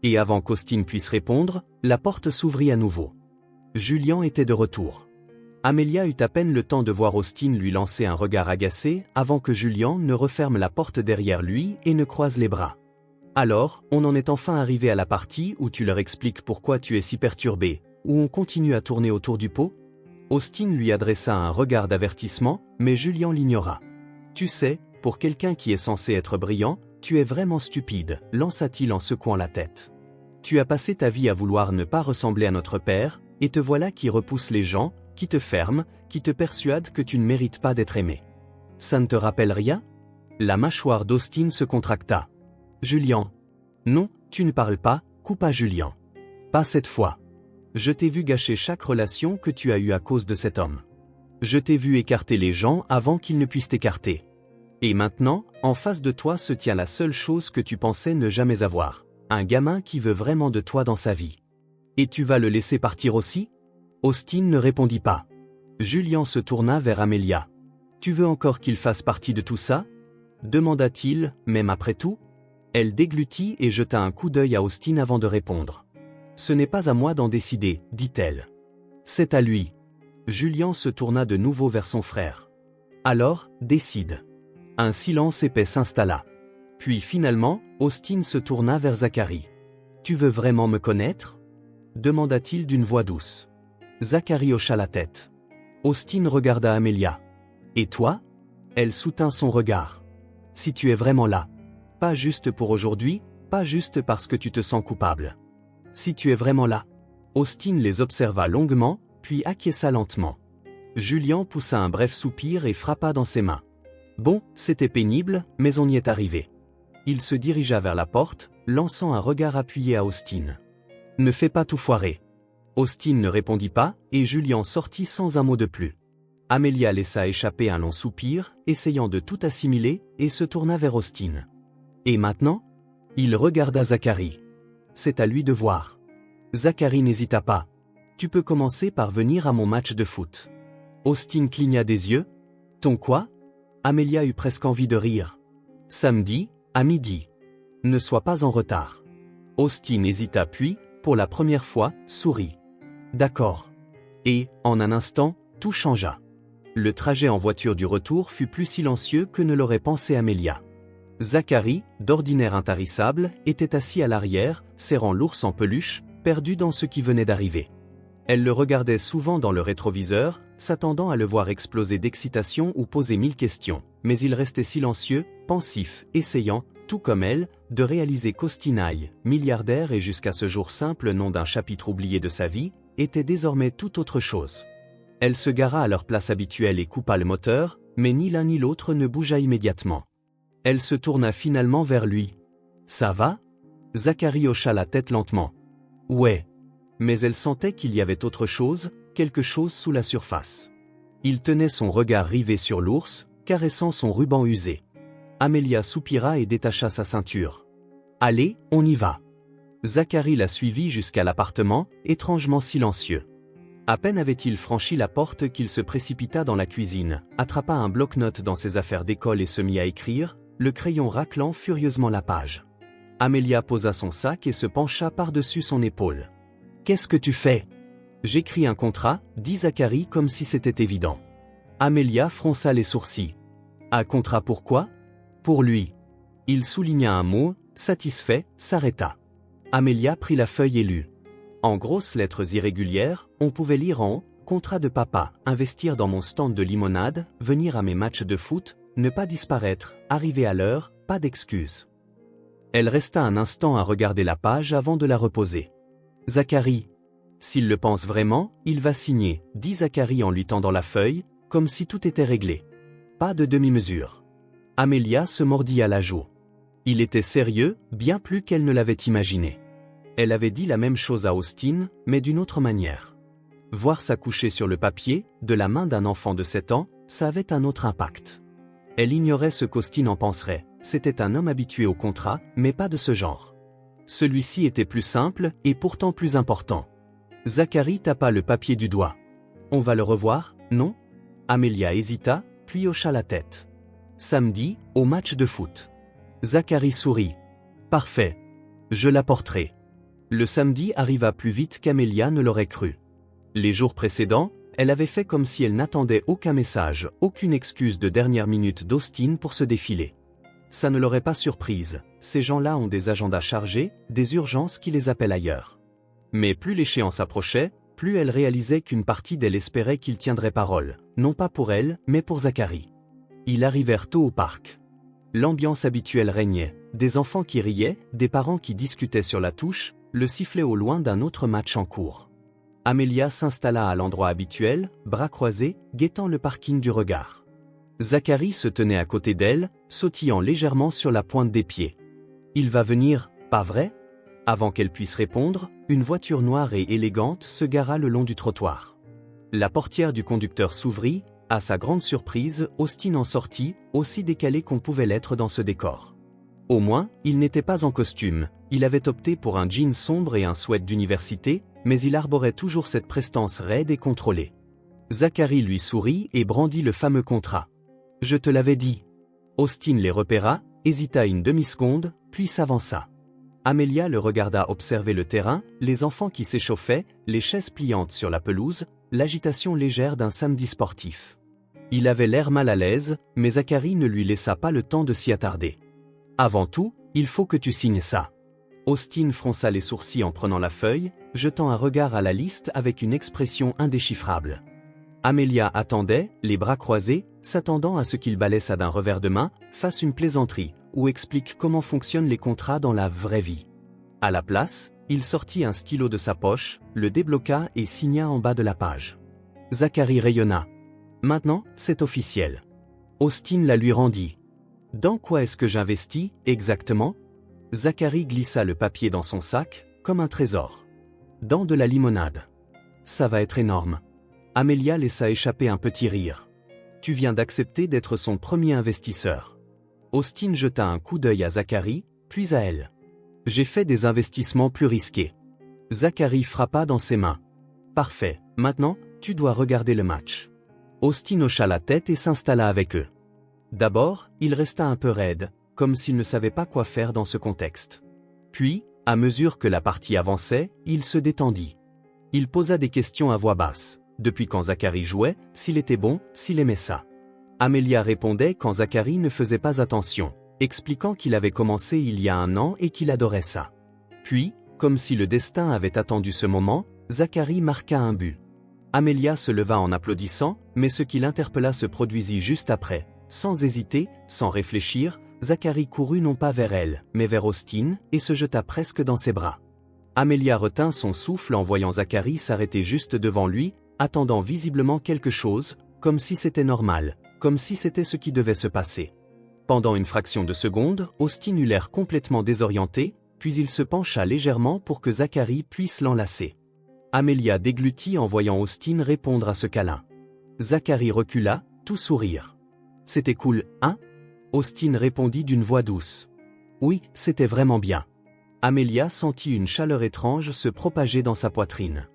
Et avant qu'Austin puisse répondre, la porte s'ouvrit à nouveau. Julien était de retour. Amelia eut à peine le temps de voir Austin lui lancer un regard agacé avant que Julien ne referme la porte derrière lui et ne croise les bras. « Alors, on en est enfin arrivé à la partie où tu leur expliques pourquoi tu es si perturbé, où on continue à tourner autour du pot ?» Austin lui adressa un regard d'avertissement, mais Julien l'ignora. « Tu sais, pour quelqu'un qui est censé être brillant, tu es vraiment stupide, » lança-t-il en secouant la tête. « Tu as passé ta vie à vouloir ne pas ressembler à notre père, et te voilà qui repousse les gens, qui te ferme, qui te persuade que tu ne mérites pas d'être aimé. Ça ne te rappelle rien ?» La mâchoire d'Austin se contracta. « Julien. »« Non, tu ne parles pas, » coupa Julien. « Pas cette fois. Je t'ai vu gâcher chaque relation que tu as eue à cause de cet homme. Je t'ai vu écarter les gens avant qu'ils ne puissent t'écarter. Et maintenant, en face de toi se tient la seule chose que tu pensais ne jamais avoir, un gamin qui veut vraiment de toi dans sa vie. Et tu vas le laisser partir aussi ?» Austin ne répondit pas. Julien se tourna vers Amelia. « Tu veux encore qu'il fasse partie de tout ça ?» demanda-t-il, même après tout. Elle déglutit et jeta un coup d'œil à Austin avant de répondre. « Ce n'est pas à moi d'en décider, dit-elle. C'est à lui. » Julien se tourna de nouveau vers son frère. « Alors, décide. » Un silence épais s'installa. Puis finalement, Austin se tourna vers Zacharie. « Tu veux vraiment me connaître ?» demanda-t-il d'une voix douce. Zacharie hocha la tête. Austin regarda Amelia. Et toi? Elle soutint son regard. Si tu es vraiment là. Pas juste pour aujourd'hui, pas juste parce que tu te sens coupable. Si tu es vraiment là. Austin les observa longuement, puis acquiesça lentement. Julian poussa un bref soupir et frappa dans ses mains. Bon, c'était pénible, mais on y est arrivé. Il se dirigea vers la porte, lançant un regard appuyé à Austin. Ne fais pas tout foirer. Austin ne répondit pas, et Julian sortit sans un mot de plus. Amelia laissa échapper un long soupir, essayant de tout assimiler, et se tourna vers Austin. Et maintenant? Il regarda Zacharie. C'est à lui de voir. Zacharie n'hésita pas. Tu peux commencer par venir à mon match de foot. Austin cligna des yeux. Ton quoi? Amelia eut presque envie de rire. Samedi, à midi. Ne sois pas en retard. Austin hésita puis, pour la première fois, sourit. D'accord. Et, en un instant, tout changea. Le trajet en voiture du retour fut plus silencieux que ne l'aurait pensé Amelia. Zacharie, d'ordinaire intarissable, était assis à l'arrière, serrant l'ours en peluche, perdu dans ce qui venait d'arriver. Elle le regardait souvent dans le rétroviseur, s'attendant à le voir exploser d'excitation ou poser 1000 questions, mais il restait silencieux, pensif, essayant, tout comme elle, de réaliser qu'Austin, milliardaire et jusqu'à ce jour simple nom d'un chapitre oublié de sa vie, était désormais tout autre chose. Elle se gara à leur place habituelle et coupa le moteur, mais ni l'un ni l'autre ne bougea immédiatement. Elle se tourna finalement vers lui. « Ça va ?» Zacharie hocha la tête lentement. « Ouais. » Mais elle sentait qu'il y avait autre chose, quelque chose sous la surface. Il tenait son regard rivé sur l'ours, caressant son ruban usé. Amelia soupira et détacha sa ceinture. « Allez, on y va. » Zacharie la suivit jusqu'à l'appartement, étrangement silencieux. À peine avait-il franchi la porte qu'il se précipita dans la cuisine, attrapa un bloc-notes dans ses affaires d'école et se mit à écrire, le crayon raclant furieusement la page. Amelia posa son sac et se pencha par-dessus son épaule. « Qu'est-ce que tu fais ?»« J'écris un contrat, » dit Zacharie comme si c'était évident. Amelia fronça les sourcils. « Un contrat pourquoi ?»« Pour lui. » Il souligna un mot, satisfait, s'arrêta. Amelia prit la feuille et lut. En grosses lettres irrégulières, on pouvait lire en « Contrat de papa, investir dans mon stand de limonade, venir à mes matchs de foot, ne pas disparaître, arriver à l'heure, pas d'excuses. » Elle resta un instant à regarder la page avant de la reposer. « Zacharie. S'il le pense vraiment, il va signer, » dit Zacharie en lui tendant la feuille, comme si tout était réglé. Pas de demi-mesure. Amelia se mordit à la joue. Il était sérieux, bien plus qu'elle ne l'avait imaginé. Elle avait dit la même chose à Austin, mais d'une autre manière. Voir s'accoucher sur le papier, de la main d'un enfant de 7 ans, ça avait un autre impact. Elle ignorait ce qu'Austin en penserait, c'était un homme habitué au contrat, mais pas de ce genre. Celui-ci était plus simple, et pourtant plus important. Zacharie tapa le papier du doigt. « On va le revoir, non ?» Amelia hésita, puis hocha la tête. « Samedi, au match de foot. » Zacharie sourit. « Parfait. Je l'apporterai. » Le samedi arriva plus vite qu'Amelia ne l'aurait cru. Les jours précédents, elle avait fait comme si elle n'attendait aucun message, aucune excuse de dernière minute d'Austin pour se défiler. Ça ne l'aurait pas surprise, ces gens-là ont des agendas chargés, des urgences qui les appellent ailleurs. Mais plus l'échéance approchait, plus elle réalisait qu'une partie d'elle espérait qu'il tiendrait parole, non pas pour elle, mais pour Zacharie. Ils arrivèrent tôt au parc. L'ambiance habituelle régnait, des enfants qui riaient, des parents qui discutaient sur la touche, le sifflet au loin d'un autre match en cours. Amelia s'installa à l'endroit habituel, bras croisés, guettant le parking du regard. Zacharie se tenait à côté d'elle, sautillant légèrement sur la pointe des pieds. « Il va venir, pas vrai ?» Avant qu'elle puisse répondre, une voiture noire et élégante se gara le long du trottoir. La portière du conducteur s'ouvrit, à sa grande surprise, Austin en sortit, aussi décalé qu'on pouvait l'être dans ce décor. Au moins, il n'était pas en costume, il avait opté pour un jean sombre et un sweat d'université, mais il arborait toujours cette prestance raide et contrôlée. Zacharie lui sourit et brandit le fameux contrat. « Je te l'avais dit. » Austin les repéra, hésita une demi-seconde, puis s'avança. Amelia le regarda observer le terrain, les enfants qui s'échauffaient, les chaises pliantes sur la pelouse, l'agitation légère d'un samedi sportif. Il avait l'air mal à l'aise, mais Zacharie ne lui laissa pas le temps de s'y attarder. « Avant tout, il faut que tu signes ça. » Austin fronça les sourcils en prenant la feuille, jetant un regard à la liste avec une expression indéchiffrable. Amelia attendait, les bras croisés, s'attendant à ce qu'il balaie ça d'un revers de main, fasse une plaisanterie, ou explique comment fonctionnent les contrats dans la vraie vie. À la place, il sortit un stylo de sa poche, le débloqua et signa en bas de la page. Zachary rayonna. Maintenant, c'est officiel. Austin la lui rendit. Dans quoi est-ce que j'investis, exactement? Zachary glissa le papier dans son sac, comme un trésor. Dans de la limonade. Ça va être énorme. Amelia laissa échapper un petit rire. Tu viens d'accepter d'être son premier investisseur. Austin jeta un coup d'œil à Zachary, puis à elle. J'ai fait des investissements plus risqués. Zachary frappa dans ses mains. Parfait, maintenant, tu dois regarder le match. Austin hocha la tête et s'installa avec eux. D'abord, il resta un peu raide, comme s'il ne savait pas quoi faire dans ce contexte. Puis, à mesure que la partie avançait, il se détendit. Il posa des questions à voix basse. Depuis quand Zachary jouait, s'il était bon, s'il aimait ça. Amelia répondait quand Zachary ne faisait pas attention, expliquant qu'il avait commencé il y a 1 an et qu'il adorait ça. Puis, comme si le destin avait attendu ce moment, Zachary marqua un but. Amelia se leva en applaudissant, mais ce qui l'interpella se produisit juste après. Sans hésiter, sans réfléchir, Zachary courut non pas vers elle, mais vers Austin, et se jeta presque dans ses bras. Amelia retint son souffle en voyant Zachary s'arrêter juste devant lui, attendant visiblement quelque chose, comme si c'était normal, comme si c'était ce qui devait se passer. Pendant une fraction de seconde, Austin eut l'air complètement désorienté, puis il se pencha légèrement pour que Zachary puisse l'enlacer. Amelia déglutit en voyant Austin répondre à ce câlin. Zachary recula, tout sourire. « C'était cool, hein ?» Austin répondit d'une voix douce. « Oui, c'était vraiment bien. » Amelia sentit une chaleur étrange se propager dans sa poitrine.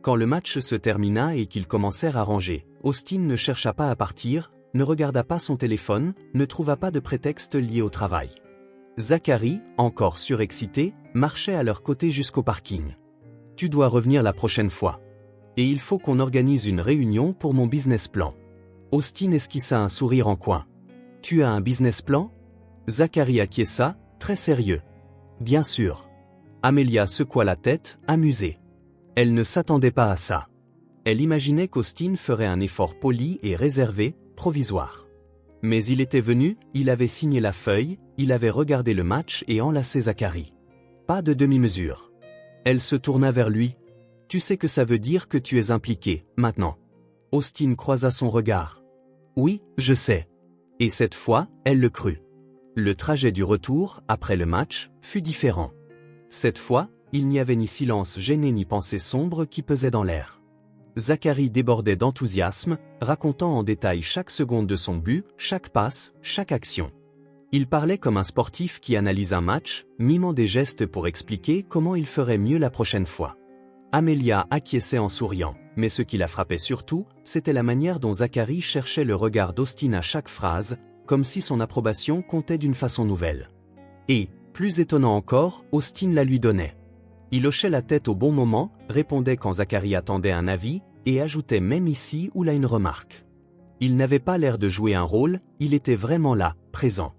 Quand le match se termina et qu'ils commencèrent à ranger, Austin ne chercha pas à partir, ne regarda pas son téléphone, ne trouva pas de prétexte lié au travail. Zachary, encore surexcité, marchait à leur côté jusqu'au parking. « Tu dois revenir la prochaine fois. Et il faut qu'on organise une réunion pour mon business plan. » Austin esquissa un sourire en coin. « Tu as un business plan ?» Zachary acquiesça, très sérieux. « Bien sûr. » Amelia secoua la tête, amusée. Elle ne s'attendait pas à ça. Elle imaginait qu'Austin ferait un effort poli et réservé, provisoire. Mais il était venu, il avait signé la feuille, il avait regardé le match et enlacé Zachary. Pas de demi-mesure. Elle se tourna vers lui. « Tu sais que ça veut dire que tu es impliqué, maintenant. » Austin croisa son regard. « Oui, je sais. » Et cette fois, elle le crut. Le trajet du retour, après le match, fut différent. Cette fois, il n'y avait ni silence gêné ni pensée sombre qui pesait dans l'air. Zachary débordait d'enthousiasme, racontant en détail chaque seconde de son but, chaque passe, chaque action. Il parlait comme un sportif qui analyse un match, mimant des gestes pour expliquer comment il ferait mieux la prochaine fois. Amelia acquiesçait en souriant, mais ce qui la frappait surtout, c'était la manière dont Zachary cherchait le regard d'Austin à chaque phrase, comme si son approbation comptait d'une façon nouvelle. Et, plus étonnant encore, Austin la lui donnait. Il hochait la tête au bon moment, répondait quand Zachary attendait un avis, et ajoutait même ici ou là une remarque. Il n'avait pas l'air de jouer un rôle, il était vraiment là, présent.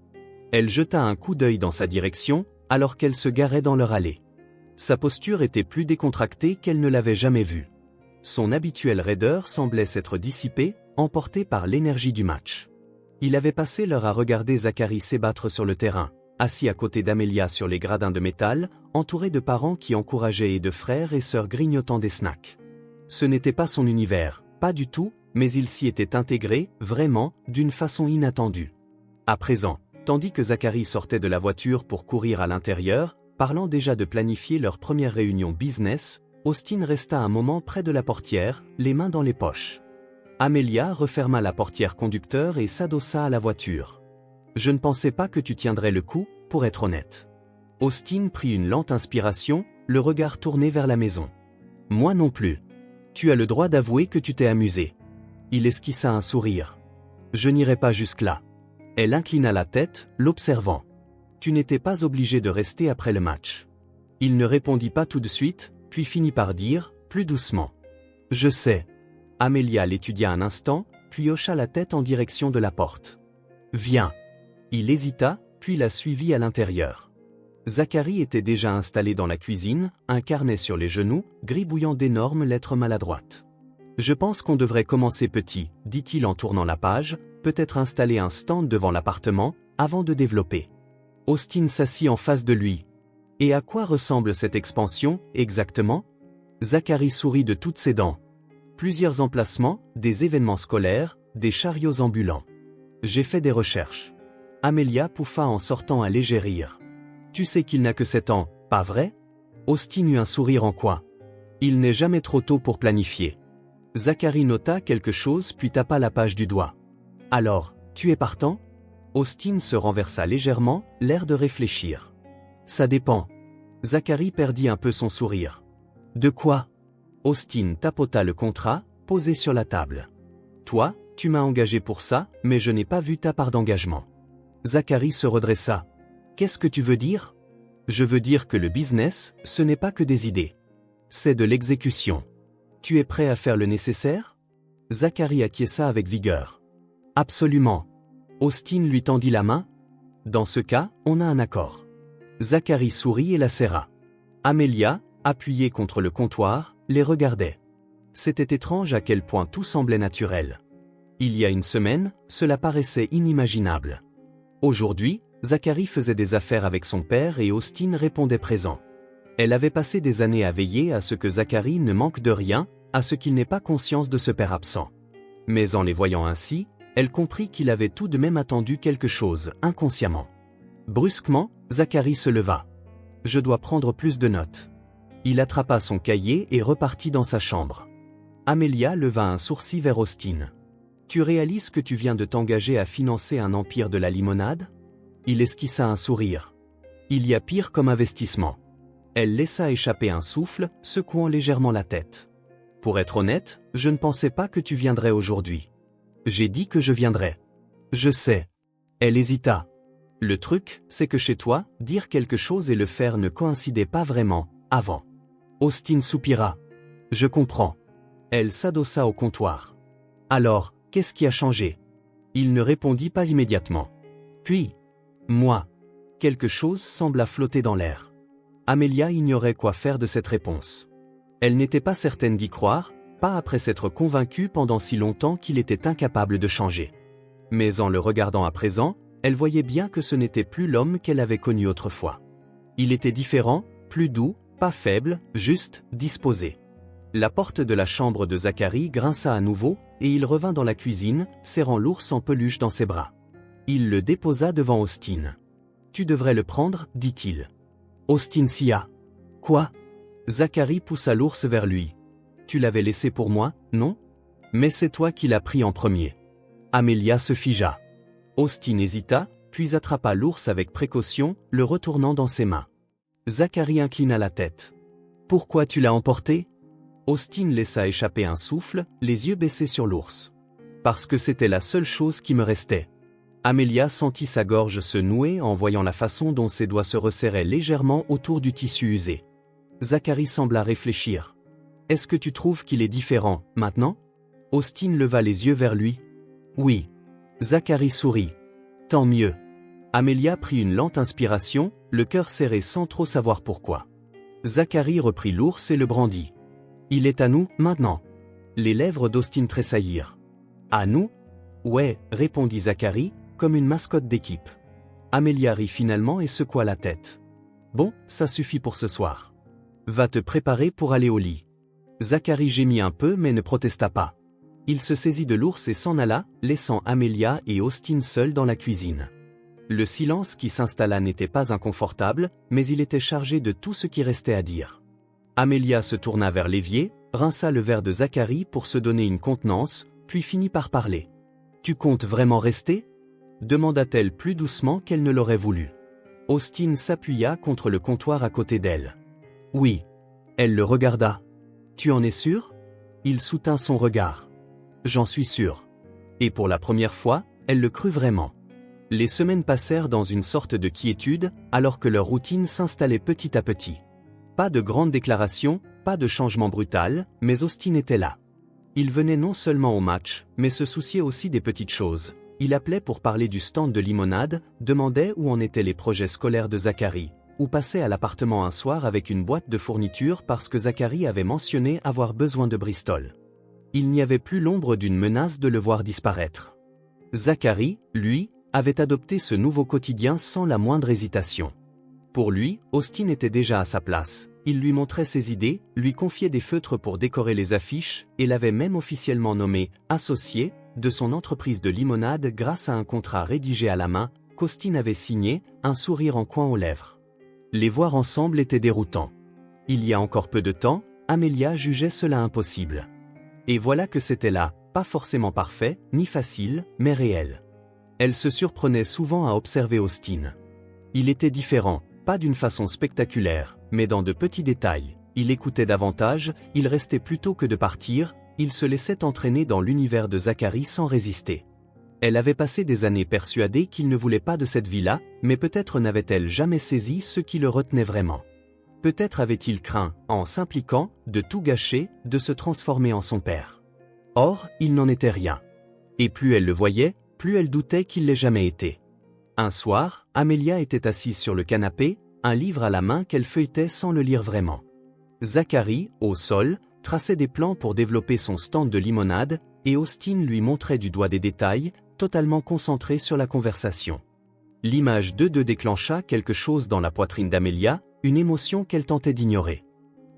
Elle jeta un coup d'œil dans sa direction, alors qu'elle se garait dans leur allée. Sa posture était plus décontractée qu'elle ne l'avait jamais vue. Son habituelle raideur semblait s'être dissipée, emportée par l'énergie du match. Il avait passé l'heure à regarder Zachary s'ébattre sur le terrain, assis à côté d'Amelia sur les gradins de métal, entouré de parents qui encourageaient et de frères et sœurs grignotant des snacks. Ce n'était pas son univers, pas du tout, mais il s'y était intégré, vraiment, d'une façon inattendue. À présent, tandis que Zachary sortait de la voiture pour courir à l'intérieur, parlant déjà de planifier leur première réunion business, Austin resta un moment près de la portière, les mains dans les poches. Amelia referma la portière conducteur et s'adossa à la voiture. « Je ne pensais pas que tu tiendrais le coup, pour être honnête. » Austin prit une lente inspiration, le regard tourné vers la maison. « Moi non plus. Tu as le droit d'avouer que tu t'es amusé. » Il esquissa un sourire. « Je n'irai pas jusque-là. » Elle inclina la tête, l'observant. « Tu n'étais pas obligé de rester après le match. » Il ne répondit pas tout de suite, puis finit par dire, plus doucement. « Je sais. » Amelia l'étudia un instant, puis hocha la tête en direction de la porte. « Viens. » Il hésita, puis la suivit à l'intérieur. Zacharie était déjà installé dans la cuisine, un carnet sur les genoux, gribouillant d'énormes lettres maladroites. « Je pense qu'on devrait commencer petit », dit-il en tournant la page, peut-être installer un stand devant l'appartement, avant de développer. Austin s'assit en face de lui. « Et à quoi ressemble cette expansion, exactement ?» Zacharie sourit de toutes ses dents. « Plusieurs emplacements, des événements scolaires, des chariots ambulants. J'ai fait des recherches. » Amelia pouffa en sortant un léger rire. « Tu sais qu'il n'a que 7 ans, pas vrai ?» Austin eut un sourire en coin. « Il n'est jamais trop tôt pour planifier. » Zacharie nota quelque chose puis tapa la page du doigt. « Alors, tu es partant ?» Austin se renversa légèrement, l'air de réfléchir. « Ça dépend. » Zacharie perdit un peu son sourire. « De quoi ?» Austin tapota le contrat, posé sur la table. « Toi, tu m'as engagé pour ça, mais je n'ai pas vu ta part d'engagement. » Zacharie se redressa. « Qu'est-ce que tu veux dire ?»« Je veux dire que le business, ce n'est pas que des idées. C'est de l'exécution. Tu es prêt à faire le nécessaire ?» Zacharie acquiesça avec vigueur. « Absolument. » Austin lui tendit la main. « Dans ce cas, on a un accord. » Zacharie sourit et la serra. Amelia, appuyée contre le comptoir, les regardait. C'était étrange à quel point tout semblait naturel. Il y a une semaine, cela paraissait inimaginable. Aujourd'hui, Zacharie faisait des affaires avec son père et Austin répondait présent. Elle avait passé des années à veiller à ce que Zacharie ne manque de rien, à ce qu'il n'ait pas conscience de ce père absent. Mais en les voyant ainsi, elle comprit qu'il avait tout de même attendu quelque chose, inconsciemment. Brusquement, Zacharie se leva. « Je dois prendre plus de notes. » Il attrapa son cahier et repartit dans sa chambre. Amelia leva un sourcil vers Austin. « Tu réalises que tu viens de t'engager à financer un empire de la limonade ?» Il esquissa un sourire. « Il y a pire comme investissement. » Elle laissa échapper un souffle, secouant légèrement la tête. « Pour être honnête, je ne pensais pas que tu viendrais aujourd'hui. » « J'ai dit que je viendrais. »« Je sais. » Elle hésita. « Le truc, c'est que chez toi, dire quelque chose et le faire ne coïncidaient pas vraiment, avant. » Austin soupira. « Je comprends. » Elle s'adossa au comptoir. « Alors, qu'est-ce qui a changé ?» Il ne répondit pas immédiatement. Puis, « Moi. » Quelque chose sembla flotter dans l'air. Amelia ignorait quoi faire de cette réponse. Elle n'était pas certaine d'y croire, pas après s'être convaincue pendant si longtemps qu'il était incapable de changer. Mais en le regardant à présent, elle voyait bien que ce n'était plus l'homme qu'elle avait connu autrefois. Il était différent, plus doux, pas faible, juste, disposé. La porte de la chambre de Zacharie grinça à nouveau, et il revint dans la cuisine, serrant l'ours en peluche dans ses bras. Il le déposa devant Austin. « Tu devrais le prendre, dit-il. » Austin sia. « Quoi ?» Zacharie poussa l'ours vers lui. « Tu l'avais laissé pour moi, non ? Mais c'est toi qui l'as pris en premier. » Amelia se figea. Austin hésita, puis attrapa l'ours avec précaution, le retournant dans ses mains. Zacharie inclina la tête. « Pourquoi tu l'as emporté ?» Austin laissa échapper un souffle, les yeux baissés sur l'ours. « Parce que c'était la seule chose qui me restait. » Amelia sentit sa gorge se nouer en voyant la façon dont ses doigts se resserraient légèrement autour du tissu usé. Zacharie sembla réfléchir. « Est-ce que tu trouves qu'il est différent, maintenant ?» Austin leva les yeux vers lui. « Oui. » Zacharie sourit. « Tant mieux. » Amelia prit une lente inspiration, le cœur serré sans trop savoir pourquoi. Zacharie reprit l'ours et le brandit. « Il est à nous, maintenant. » Les lèvres d'Austin tressaillirent. « À nous ?» « Ouais, » répondit Zacharie, comme une mascotte d'équipe. Amelia rit finalement et secoua la tête. « Bon, ça suffit pour ce soir. Va te préparer pour aller au lit. » Zacharie gémit un peu mais ne protesta pas. Il se saisit de l'ours et s'en alla, laissant Amelia et Austin seuls dans la cuisine. Le silence qui s'installa n'était pas inconfortable, mais il était chargé de tout ce qui restait à dire. Amelia se tourna vers l'évier, rinça le verre de Zacharie pour se donner une contenance, puis finit par parler. « Tu comptes vraiment rester ?» demanda-t-elle plus doucement qu'elle ne l'aurait voulu. Austin s'appuya contre le comptoir à côté d'elle. « Oui. » Elle le regarda. « Tu en es sûr ?» Il soutint son regard. « J'en suis sûr. » Et pour la première fois, elle le crut vraiment. Les semaines passèrent dans une sorte de quiétude, alors que leur routine s'installait petit à petit. Pas de grandes déclarations, pas de changement brutal, mais Austin était là. Il venait non seulement au match, mais se souciait aussi des petites choses. Il appelait pour parler du stand de limonade, demandait où en étaient les projets scolaires de Zacharie, ou passait à l'appartement un soir avec une boîte de fournitures parce que Zacharie avait mentionné avoir besoin de Bristol. Il n'y avait plus l'ombre d'une menace de le voir disparaître. Zacharie, lui, avait adopté ce nouveau quotidien sans la moindre hésitation. Pour lui, Austin était déjà à sa place. Il lui montrait ses idées, lui confiait des feutres pour décorer les affiches, et l'avait même officiellement nommé « associé » de son entreprise de limonade grâce à un contrat rédigé à la main, qu'Austin avait signé, un sourire en coin aux lèvres. Les voir ensemble était déroutant. Il y a encore peu de temps, Amelia jugeait cela impossible. Et voilà que c'était là, pas forcément parfait, ni facile, mais réel. Elle se surprenait souvent à observer Austin. Il était différent, pas d'une façon spectaculaire, mais dans de petits détails. Il écoutait davantage, il restait plutôt que de partir, il se laissait entraîner dans l'univers de Zacharie sans résister. Elle avait passé des années persuadée qu'il ne voulait pas de cette vie-là, mais peut-être n'avait-elle jamais saisi ce qui le retenait vraiment. Peut-être avait-il craint, en s'impliquant, de tout gâcher, de se transformer en son père. Or, il n'en était rien. Et plus elle le voyait, plus elle doutait qu'il l'ait jamais été. Un soir, Amelia était assise sur le canapé, un livre à la main qu'elle feuilletait sans le lire vraiment. Zacharie, au sol, traçait des plans pour développer son stand de limonade, et Austin lui montrait du doigt des détails, totalement concentré sur la conversation. L'image d'eux deux déclencha quelque chose dans la poitrine d'Amelia, une émotion qu'elle tentait d'ignorer.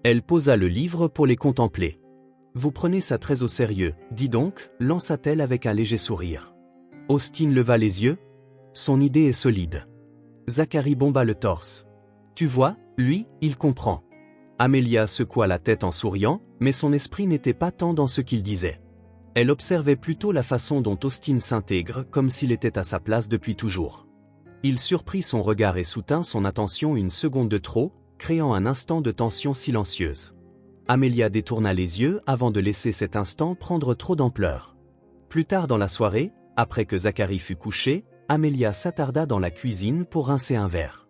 Elle posa le livre pour les contempler. « Vous prenez ça très au sérieux, dis donc » lança-t-elle avec un léger sourire. Austin leva les yeux. Son idée est solide. Zacharie bomba le torse. « Tu vois, lui, il comprend. » Amelia secoua la tête en souriant, mais son esprit n'était pas tant dans ce qu'il disait. Elle observait plutôt la façon dont Austin s'intègre comme s'il était à sa place depuis toujours. Il surprit son regard et soutint son attention une seconde de trop, créant un instant de tension silencieuse. Amelia détourna les yeux avant de laisser cet instant prendre trop d'ampleur. Plus tard dans la soirée, après que Zacharie fut couché, Amelia s'attarda dans la cuisine pour rincer un verre.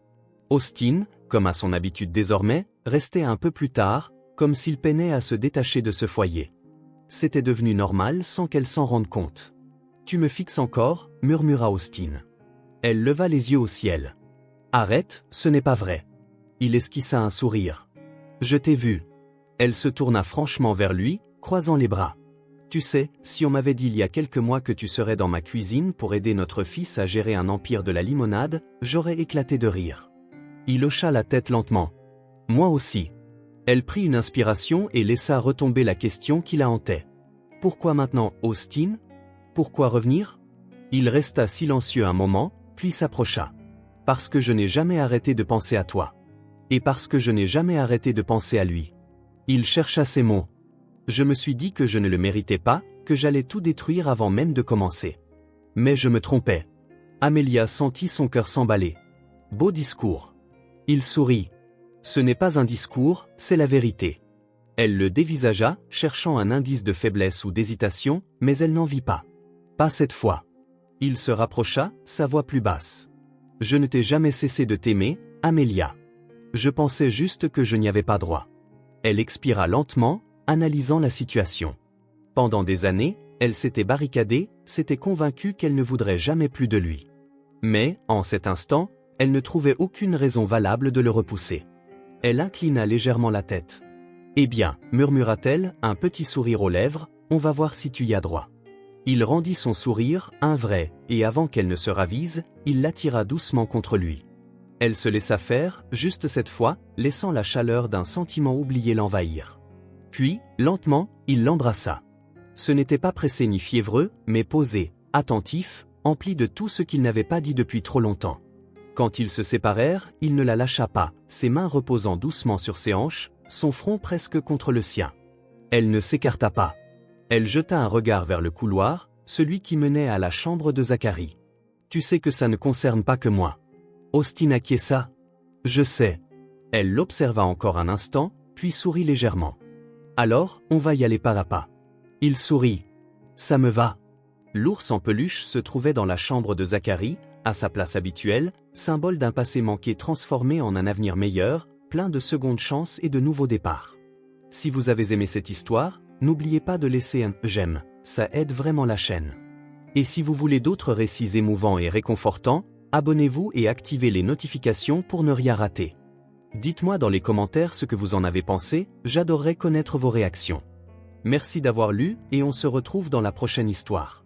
Austin, comme à son habitude désormais, restait un peu plus tard, comme s'il peinait à se détacher de ce foyer. C'était devenu normal sans qu'elle s'en rende compte. « Tu me fixes encore » murmura Austin. Elle leva les yeux au ciel. « Arrête, ce n'est pas vrai. » Il esquissa un sourire. « Je t'ai vu. » Elle se tourna franchement vers lui, croisant les bras. « Tu sais, si on m'avait dit il y a quelques mois que tu serais dans ma cuisine pour aider notre fils à gérer un empire de la limonade, j'aurais éclaté de rire. » Il hocha la tête lentement. « Moi aussi. » Elle prit une inspiration et laissa retomber la question qui la hantait. « Pourquoi maintenant, Austin ? Pourquoi revenir ?» Il resta silencieux un moment, puis s'approcha. « Parce que je n'ai jamais arrêté de penser à toi. Et parce que je n'ai jamais arrêté de penser à lui. » Il chercha ses mots. « Je me suis dit que je ne le méritais pas, que j'allais tout détruire avant même de commencer. Mais je me trompais. » Amelia sentit son cœur s'emballer. « Beau discours. » Il sourit. Ce n'est pas un discours, c'est la vérité. Elle le dévisagea, cherchant un indice de faiblesse ou d'hésitation, mais elle n'en vit pas. Pas cette fois. Il se rapprocha, sa voix plus basse. « Je ne t'ai jamais cessé de t'aimer, Amelia. Je pensais juste que je n'y avais pas droit. » Elle expira lentement, analysant la situation. Pendant des années, elle s'était barricadée, s'était convaincue qu'elle ne voudrait jamais plus de lui. Mais, en cet instant, elle ne trouvait aucune raison valable de le repousser. Elle inclina légèrement la tête. « Eh bien, » murmura-t-elle, un petit sourire aux lèvres, « on va voir si tu y as droit. » Il rendit son sourire, un vrai, et avant qu'elle ne se ravise, il l'attira doucement contre lui. Elle se laissa faire, juste cette fois, laissant la chaleur d'un sentiment oublié l'envahir. Puis, lentement, il l'embrassa. Ce n'était pas pressé ni fiévreux, mais posé, attentif, empli de tout ce qu'il n'avait pas dit depuis trop longtemps. Quand ils se séparèrent, il ne la lâcha pas, ses mains reposant doucement sur ses hanches, son front presque contre le sien. Elle ne s'écarta pas. Elle jeta un regard vers le couloir, celui qui menait à la chambre de Zacharie. « Tu sais que ça ne concerne pas que moi. » Austin acquiesça. « Je sais. » Elle l'observa encore un instant, puis sourit légèrement. « Alors, on va y aller pas à pas. » Il sourit. « Ça me va. » L'ours en peluche se trouvait dans la chambre de Zacharie, à sa place habituelle, symbole d'un passé manqué transformé en un avenir meilleur, plein de secondes chances et de nouveaux départs. Si vous avez aimé cette histoire, n'oubliez pas de laisser un « j'aime », ça aide vraiment la chaîne. Et si vous voulez d'autres récits émouvants et réconfortants, Abonnez-vous et activez les notifications pour ne rien rater. Dites-moi dans les commentaires ce que vous en avez pensé, j'adorerais connaître vos réactions. Merci d'avoir lu et on se retrouve dans la prochaine histoire.